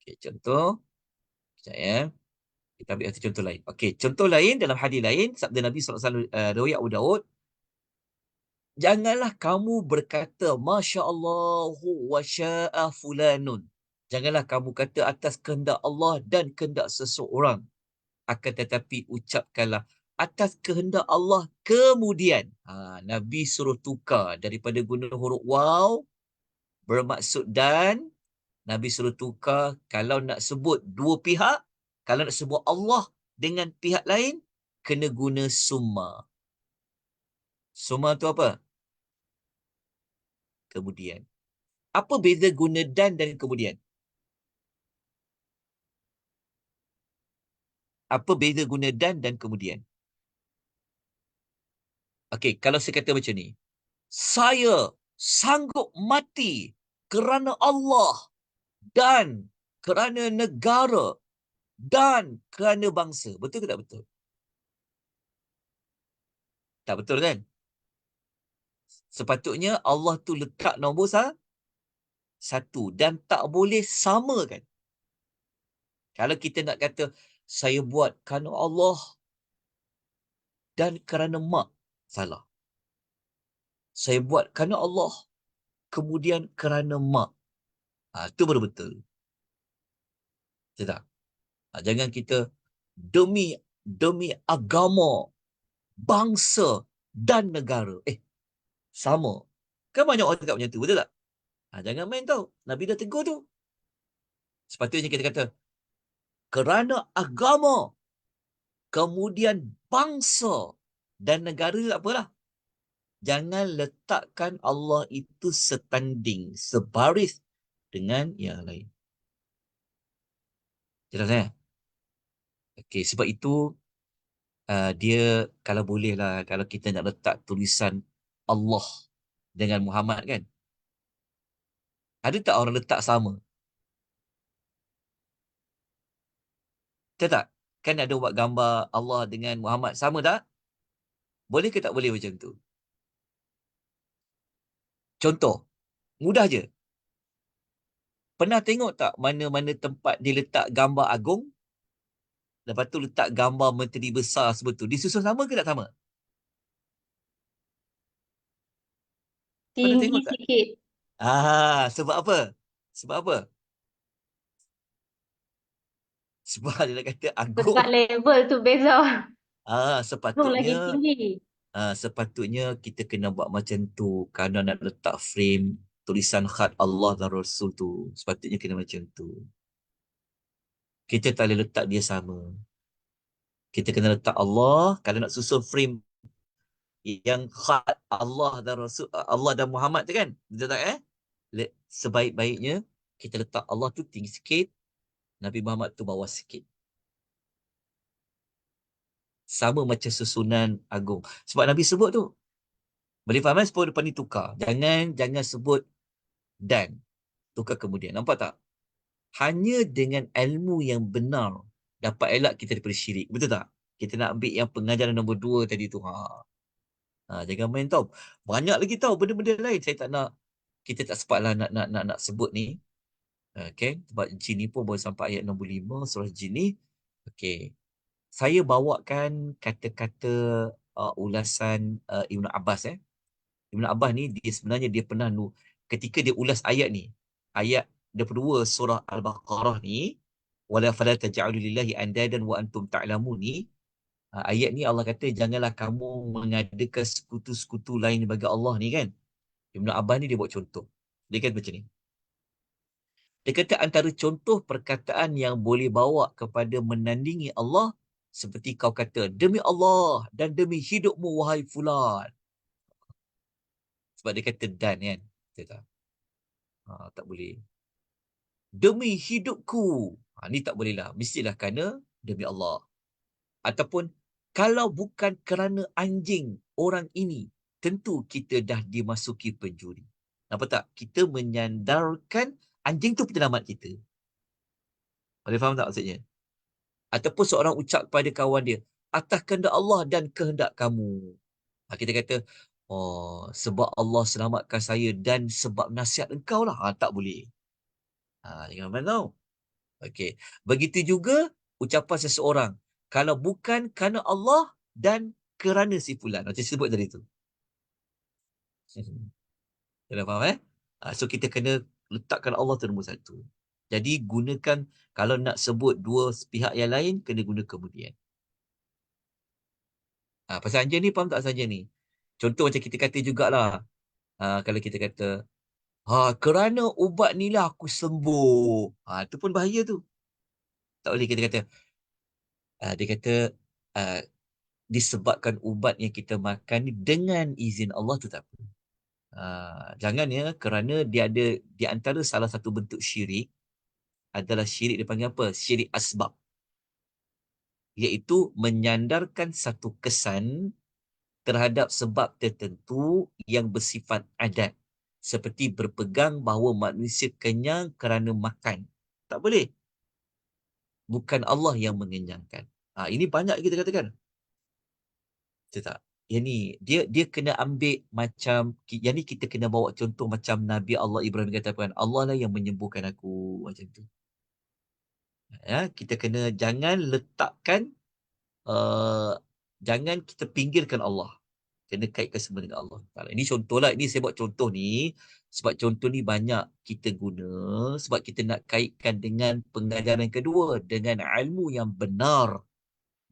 Okey, contoh. Sekejap ya. Kita ambil satu contoh lain. Okey, contoh lain dalam hadis lain. Sabda Nabi SAW, riwayat Abu Daud. Janganlah kamu berkata, Masya Allahu wa sya'a fulanun. Janganlah kamu kata atas kehendak Allah dan kehendak seseorang. akan tetapi ucapkanlah atas kehendak Allah kemudian. Nabi suruh tukar daripada guna huruf waw bermaksud dan, Nabi suruh tukar kalau nak sebut dua pihak, kalau nak sebut Allah dengan pihak lain, kena guna summa. Summa tu apa? Kemudian. Apa beza guna dan kemudian? Apa beza guna dan kemudian? Okey, kalau saya kata macam ni. Saya sanggup mati kerana Allah dan kerana negara dan kerana bangsa. Betul ke tak betul? Tak betul kan? Sepatutnya Allah tu letak nombor satu dan tak boleh samakan. Kalau kita nak kata saya buat kerana Allah dan kerana mak, salah. Saya buat kerana Allah kemudian kerana mak. Itu baru betul. Betul tak? Jangan kita demi demi agama, bangsa dan negara. Sama. Kan banyak orang cakap macam tu, betul tak? Jangan main tau. Nabi dah tegur tu. Sepatutnya kita kata, kerana agama, kemudian bangsa dan negara, apalah. Jangan letakkan Allah itu setanding, sebaris dengan yang lain. Jelas eh? Okey, sebab itu dia kalau boleh lah, kalau kita nak letak tulisan Allah dengan Muhammad kan, ada tak orang letak sama? Betul tak? Kan ada buat gambar Allah dengan Muhammad sama tak? Boleh ke tak boleh macam tu? Contoh, mudah je. Pernah tengok tak mana-mana tempat dia letak gambar agung, lepas tu letak gambar menteri besar sebut tu. Disusun sama ke tak sama? Pernah Tinggi tengok tak? sikit. Sebab apa? Sebab apa? Sebab dia nak kata Sebab agung. level tu beza. Agung lagi Sepatutnya tinggi. sepatutnya kita kena buat macam tu kerana nak letak frame tulisan khat Allah dan Rasul tu. Sepatutnya kena macam tu. Kita tak boleh letak dia sama. Kita kena letak Allah, kalau nak susun frame yang khat Allah dan Rasul, Allah dan Muhammad tu kan? Betul tak Sebaik-baiknya kita letak Allah tu tinggi sikit, Nabi Muhammad tu bawah sikit. Sama macam susunan agung. Sebab Nabi sebut tu. Boleh faham kan? Sepuluh depan ni tukar. Jangan sebut dan. Tukar kemudian. Nampak tak? Hanya dengan ilmu yang benar dapat elak kita daripada syirik. Betul tak? Kita nak ambil yang pengajaran nombor 2 tadi tu. Jangan main tau. Banyak lagi tau benda-benda lain. Saya tak nak, kita tak sempat lah nak sebut ni. Okay. Sebab jin ni pun baru sampai ayat nombor 5 surah jin ni. Okay. Saya bawakan kata-kata ulasan Ibn Abbas. Ibn Abbas ni dia sebenarnya dia pernah ketika dia ulas ayat ni, ayat 22 surah Al-Baqarah ni, wala fala taj'alu lillahi andadan wa antum ta'lamun ni, ayat ni Allah kata janganlah kamu mengadakan sekutu-sekutu lain bagi Allah ni kan. Ibn Abbas ni dia buat contoh. Dia kata macam ni. Dia kata antara contoh perkataan yang boleh bawa kepada menandingi Allah seperti kau kata demi Allah dan demi hidupmu wahai fulan. Sebab dia kata dan kan. Tak, tak boleh. Demi hidupku. Ni tak boleh lah. Mestilah kerana demi Allah. Ataupun kalau bukan kerana anjing orang ini, tentu kita dah dimasuki pencuri. Nampak tak? Kita menyandarkan anjing tu penyelamat kita. Boleh faham tak maksudnya? Ataupun seorang ucap kepada kawan dia, atas kehendak Allah dan kehendak kamu. Kita kata, sebab Allah selamatkan saya dan sebab nasihat engkau lah. Tak boleh. Jangan main tau. Okey. Begitu juga ucapan seseorang. Kalau bukan kerana Allah dan kerana si fulan. Macam sebut tadi tu. Dah faham So kita kena letakkan Allah tu nombor satu. Jadi gunakan, kalau nak sebut dua pihak yang lain, kena guna kemudian. Pasal anjir ni, faham tak pasal anjir ni? Contoh macam kita kata jugalah. Kalau kita kata, kerana ubat ni lah aku sembuh. Itu pun bahaya tu. Tak boleh kita kata, dia kata, ah, disebabkan ubat yang kita makan ni dengan izin Allah tu tak apa. Jangan ya, kerana dia ada di antara salah satu bentuk syirik adalah syirik dipanggil apa? Syirik asbab. Iaitu menyandarkan satu kesan terhadap sebab tertentu yang bersifat adat. Seperti berpegang bahawa manusia kenyang kerana makan. Tak boleh. Bukan Allah yang mengenyangkan. Ini banyak kita katakan. Betul tak? Yang ni, dia kena ambil macam, yang ni kita kena bawa contoh macam Nabi Allah Ibrahim katakan, Allah lah yang menyembuhkan aku. Macam tu. Kita kena jangan letakkan, uh, jangan kita pinggirkan Allah. Kena kaitkan semua dengan Allah. Ini contoh lah. Ini saya buat contoh ni. Sebab contoh ni banyak kita guna. Sebab kita nak kaitkan dengan pengajaran kedua. Dengan ilmu yang benar.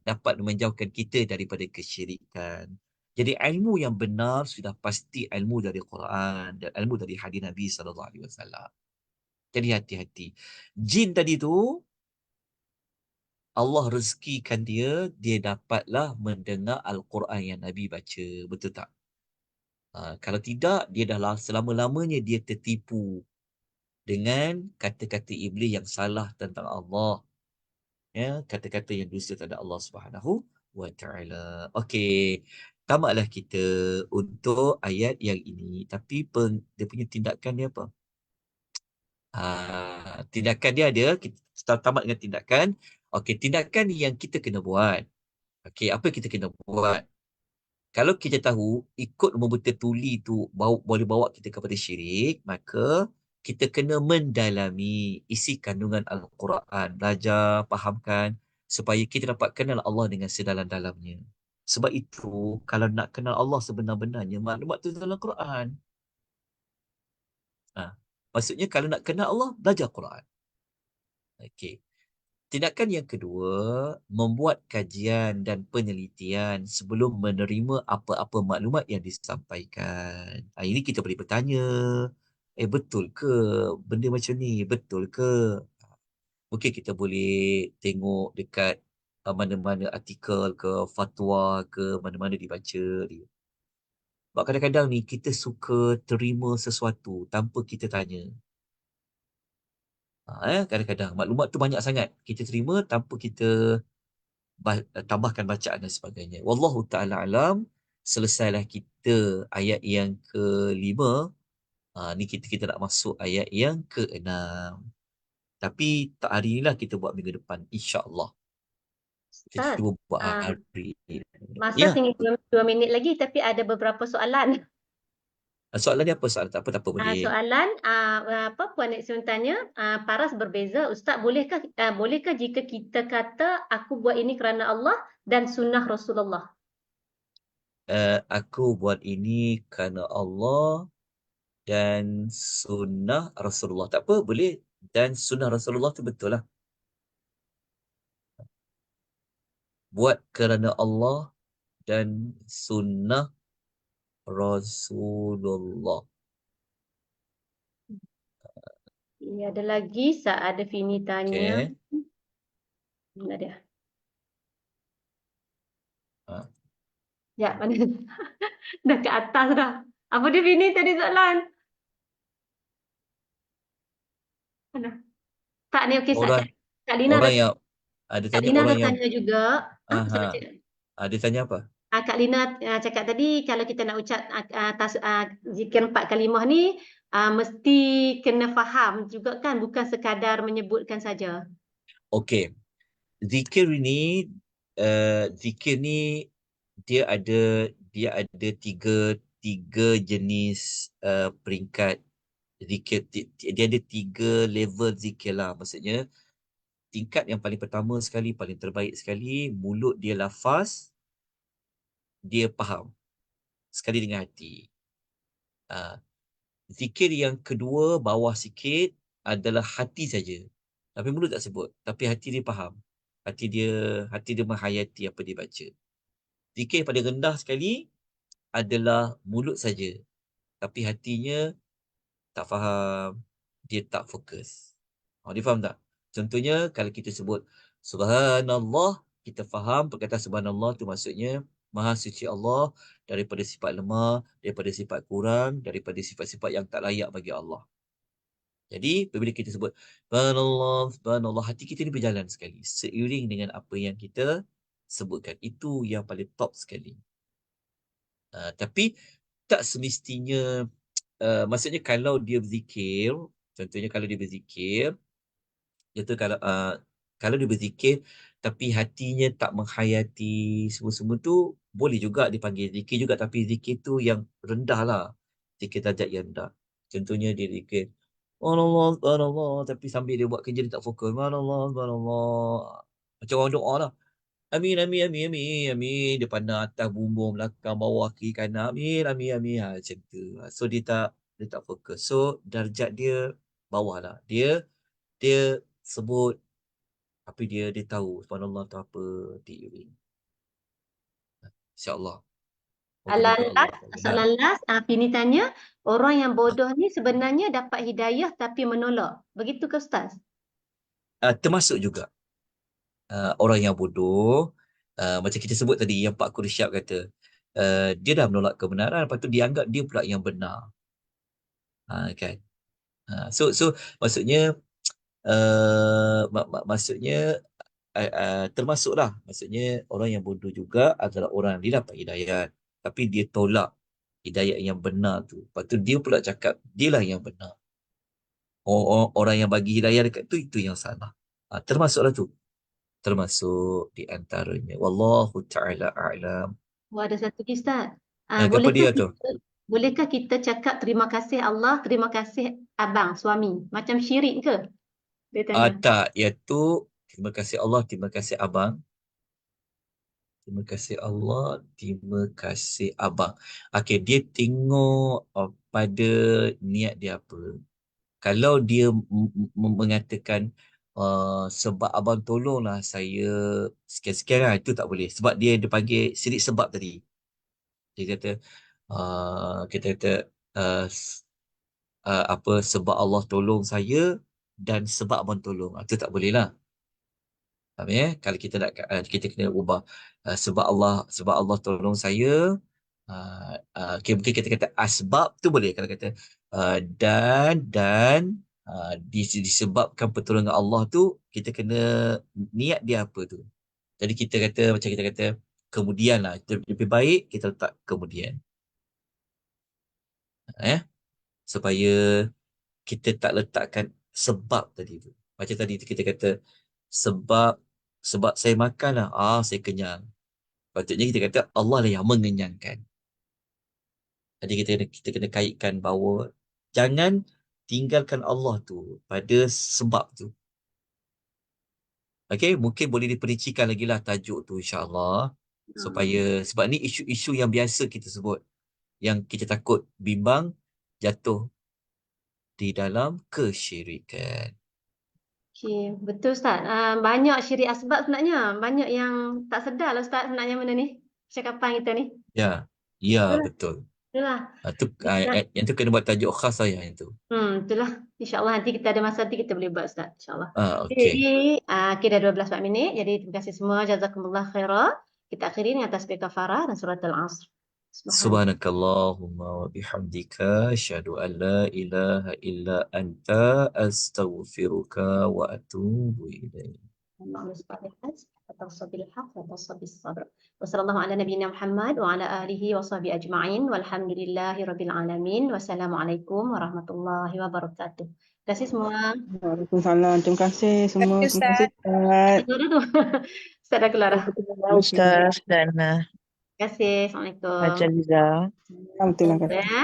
Dapat menjauhkan kita daripada kesyirikan. Jadi ilmu yang benar sudah pasti ilmu dari Quran. Dan ilmu dari hadis Nabi SAW. Jadi hati-hati. Jin tadi tu, Allah rezekikan dia dapatlah mendengar Al-Quran yang Nabi baca. Betul tak? Kalau tidak, dia dah selama-lamanya dia tertipu dengan kata-kata iblis yang salah tentang Allah. Ya, kata-kata yang dusta terhadap Allah Subhanahu wa taala. Okey. Tamatlah kita untuk ayat yang ini. Tapi dia punya tindakan dia apa? Tindakan dia ada, kita tamat dengan tindakan. Okey, tindakan yang kita kena buat. Okey, apa kita kena buat? Kalau kita tahu ikut membuta tuli tu boleh bawa kita kepada syirik, maka kita kena mendalami isi kandungan Al-Quran, belajar, fahamkan, supaya kita dapat kenal Allah dengan sedalam-dalamnya. Sebab itu, kalau nak kenal Allah sebenar-benarnya, maklumat tu dalam Quran. Maksudnya kalau nak kenal Allah, belajar Quran. Okey. Tindakan yang kedua, membuat kajian dan penelitian sebelum menerima apa-apa maklumat yang disampaikan. Ini kita boleh bertanya, betul ke benda macam ni? Betul ke? Mungkin kita boleh tengok dekat mana-mana artikel ke, fatwa ke, mana-mana dibaca. Sebab kadang-kadang ni kita suka terima sesuatu tanpa kita tanya. Kadang-kadang maklumat tu banyak sangat. Kita terima tanpa kita tambahkan bacaan dan sebagainya. Wallahu ta'ala alam. Selesailah kita ayat yang ke-5. Ni kita nak masuk ayat yang ke-6. Tapi tak hari inilah, kita buat minggu depan. InsyaAllah. Kita Ustaz, cuba buat ah, hari ini. masa Ya. tinggal 2 minit lagi tapi ada beberapa soalan. Soalan dia apa? Soalan tak apa boleh. Soalan apa Puan Neksun tanya, paras berbeza. Ustaz, bolehkah jika kita kata aku buat ini kerana Allah dan sunnah Rasulullah? Aku buat ini kerana Allah dan sunnah Rasulullah. Tak apa, boleh. Dan sunnah Rasulullah tu betul lah. Buat kerana Allah dan sunnah Rasulullah. Ini ada lagi, ada Fini tanya. Okay. Mana dia? Ha. Ya, mana? Dah ke atas dah. Apa dia Fini tadi soalan? Mana? Tak ni, okey. Orang Kak Lina orang dah, yang ada Kak tanya Lina orang dah yang tanya juga. aha. Macam-macam. Ada tanya apa? Kak Lina cakap tadi kalau kita nak ucap zikir 4 kalimah ni mesti kena faham juga kan, bukan sekadar menyebutkan saja. Okey. Zikir ini zikir ni dia ada tiga jenis peringkat zikir. Dia ada tiga level zikir lah. Maksudnya tingkat yang paling pertama sekali, paling terbaik sekali, mulut dia lafaz, dia faham sekali dengan hati. Ah, Zikir yang kedua bawah sikit, adalah hati saja. Tapi mulut tak sebut. Tapi hati dia faham. Hati dia menghayati apa dia baca. Zikir pada rendah sekali adalah mulut saja. Tapi hatinya tak faham. Dia tak fokus. Dia faham tak? Contohnya kalau kita sebut Subhanallah, kita faham perkataan Subhanallah tu maksudnya Maha suci Allah daripada sifat lemah, daripada sifat kurang, daripada sifat-sifat yang tak layak bagi Allah. Jadi, apabila kita sebut Subhanallah, Subhanallah, hati kita ni berjalan sekali. Seiring dengan apa yang kita sebutkan. Itu yang paling top sekali. Tapi, tak semestinya, maksudnya kalau dia berzikir, contohnya kalau dia berzikir, Contoh kalau dia berzikir tapi hatinya tak menghayati semua-semua tu, boleh juga dipanggil zikir juga, tapi zikir tu yang rendah lah. Zikir darjat yang rendah. Contohnya dia zikir Allah, Allah, tapi sambil dia buat kerja dia tak fokus. Allah, Allah. Macam orang doa lah. Amin, amin, amin, amin, amin. Dia pandang atas, bumbung, belakang, bawah, kiri, kanan. Amin, amin, amin. Macam tu. So dia tak fokus. So darjat dia bawah lah. Dia sebut tapi dia tahu subhanallah tu apa diri. InsyaAllah. Moga-moga Allah Lantas, Ta'ala. soalan last, Fini tanya, orang yang bodoh ni sebenarnya dapat hidayah tapi menolak. Begitu ke Ustaz? Termasuk juga orang yang bodoh. Macam kita sebut tadi, yang Pak Kursyab kata, dia dah menolak kebenaran, lepas tu dianggap dia pula yang benar. Kan? So maksudnya, maksudnya termasuklah. Maksudnya orang yang bodoh juga adalah orang yang dia dapat hidayat. Tapi dia tolak hidayat yang benar tu. Lepas tu dia pula cakap, dialah yang benar. Orang yang bagi hidayah dekat tu, itu yang salah. Termasuklah tu. Termasuk di antaranya. Wallahu ta'ala a'lam. Oh, ada satu lagi, Ustaz. Apa Bolehkah dia tu? kita, bolehkah kita cakap terima kasih Allah, terima kasih abang, suami? Macam syirik ke? Dia tanya. Tak, iaitu terima kasih Allah, terima kasih abang. Terima kasih Allah, terima kasih abang. Okey, dia tengok pada niat dia apa. Kalau dia mengatakan sebab abang tolonglah saya sekian-sekian lah, itu tak boleh. Sebab dia panggil sirik sebab tadi. Dia kata, kita kata, uh, apa, sebab Allah tolong saya dan sebab abang tolong. Itu tak boleh lah. Faham ya? Kalau kita nak, kita kena ubah. Sebab Allah tolong saya. Okay, mungkin kita kata asbab tu boleh. Kalau kata dan disebabkan pertolongan Allah tu, kita kena niat dia apa tu. Jadi kita kata, macam kita kata kemudian lah. Lebih baik kita letak kemudian. Supaya kita tak letakkan sebab tadi tu. Macam tadi tu kita kata sebab sebab saya makan lah, saya kenyang. Patutnya kita kata Allah lah yang mengenyangkan. Jadi kita kena kaitkan bahawa jangan tinggalkan Allah tu pada sebab tu. Okey, mungkin boleh diperincikan lagi lah tajuk tu insya-Allah, supaya sebab ni isu-isu yang biasa kita sebut, yang kita takut bimbang jatuh di dalam kesyirikan. Okay, betul Ustaz. Banyak syirik asbab sebenarnya. Banyak yang tak sedar lah Ustaz sebenarnya benda ni. Cakapan kita ni. Ya, ya Itulah. betul. Itulah. Tu yang tu kena buat tajuk khas saya yang tu. Itulah. InsyaAllah nanti kita ada masa nanti kita boleh buat Ustaz. InsyaAllah. Jadi, Okey. kita dah 12 minit. Jadi, terima kasih semua. Jazakumullah khairah. Kita akhiri dengan tasbih kafarah dan surat Al-Asr. Subhanallah. Subhanakallahumma wa bihamdika asyhadu an la ilaha illa anta astaghfiruka wa atubu ilaik. اللهم صل على محمد وتوصى بالحق وتوصى بالصبر وصلى الله على نبينا محمد وعلى آله وصحبه أجمعين والحمد لله رب العالمين والسلام عليكم ورحمة الله وبركاته. Terima kasih semua. Waalaikumsalam. Terima kasih semua. Thank you, Terima kasih Ustaz. Ustaz. Itu ada tu. Ustaz dah keluar dah. Ustaz dan Terima kasih. Assalamualaikum. Hajar Liza. Alhamdulillah. Ya.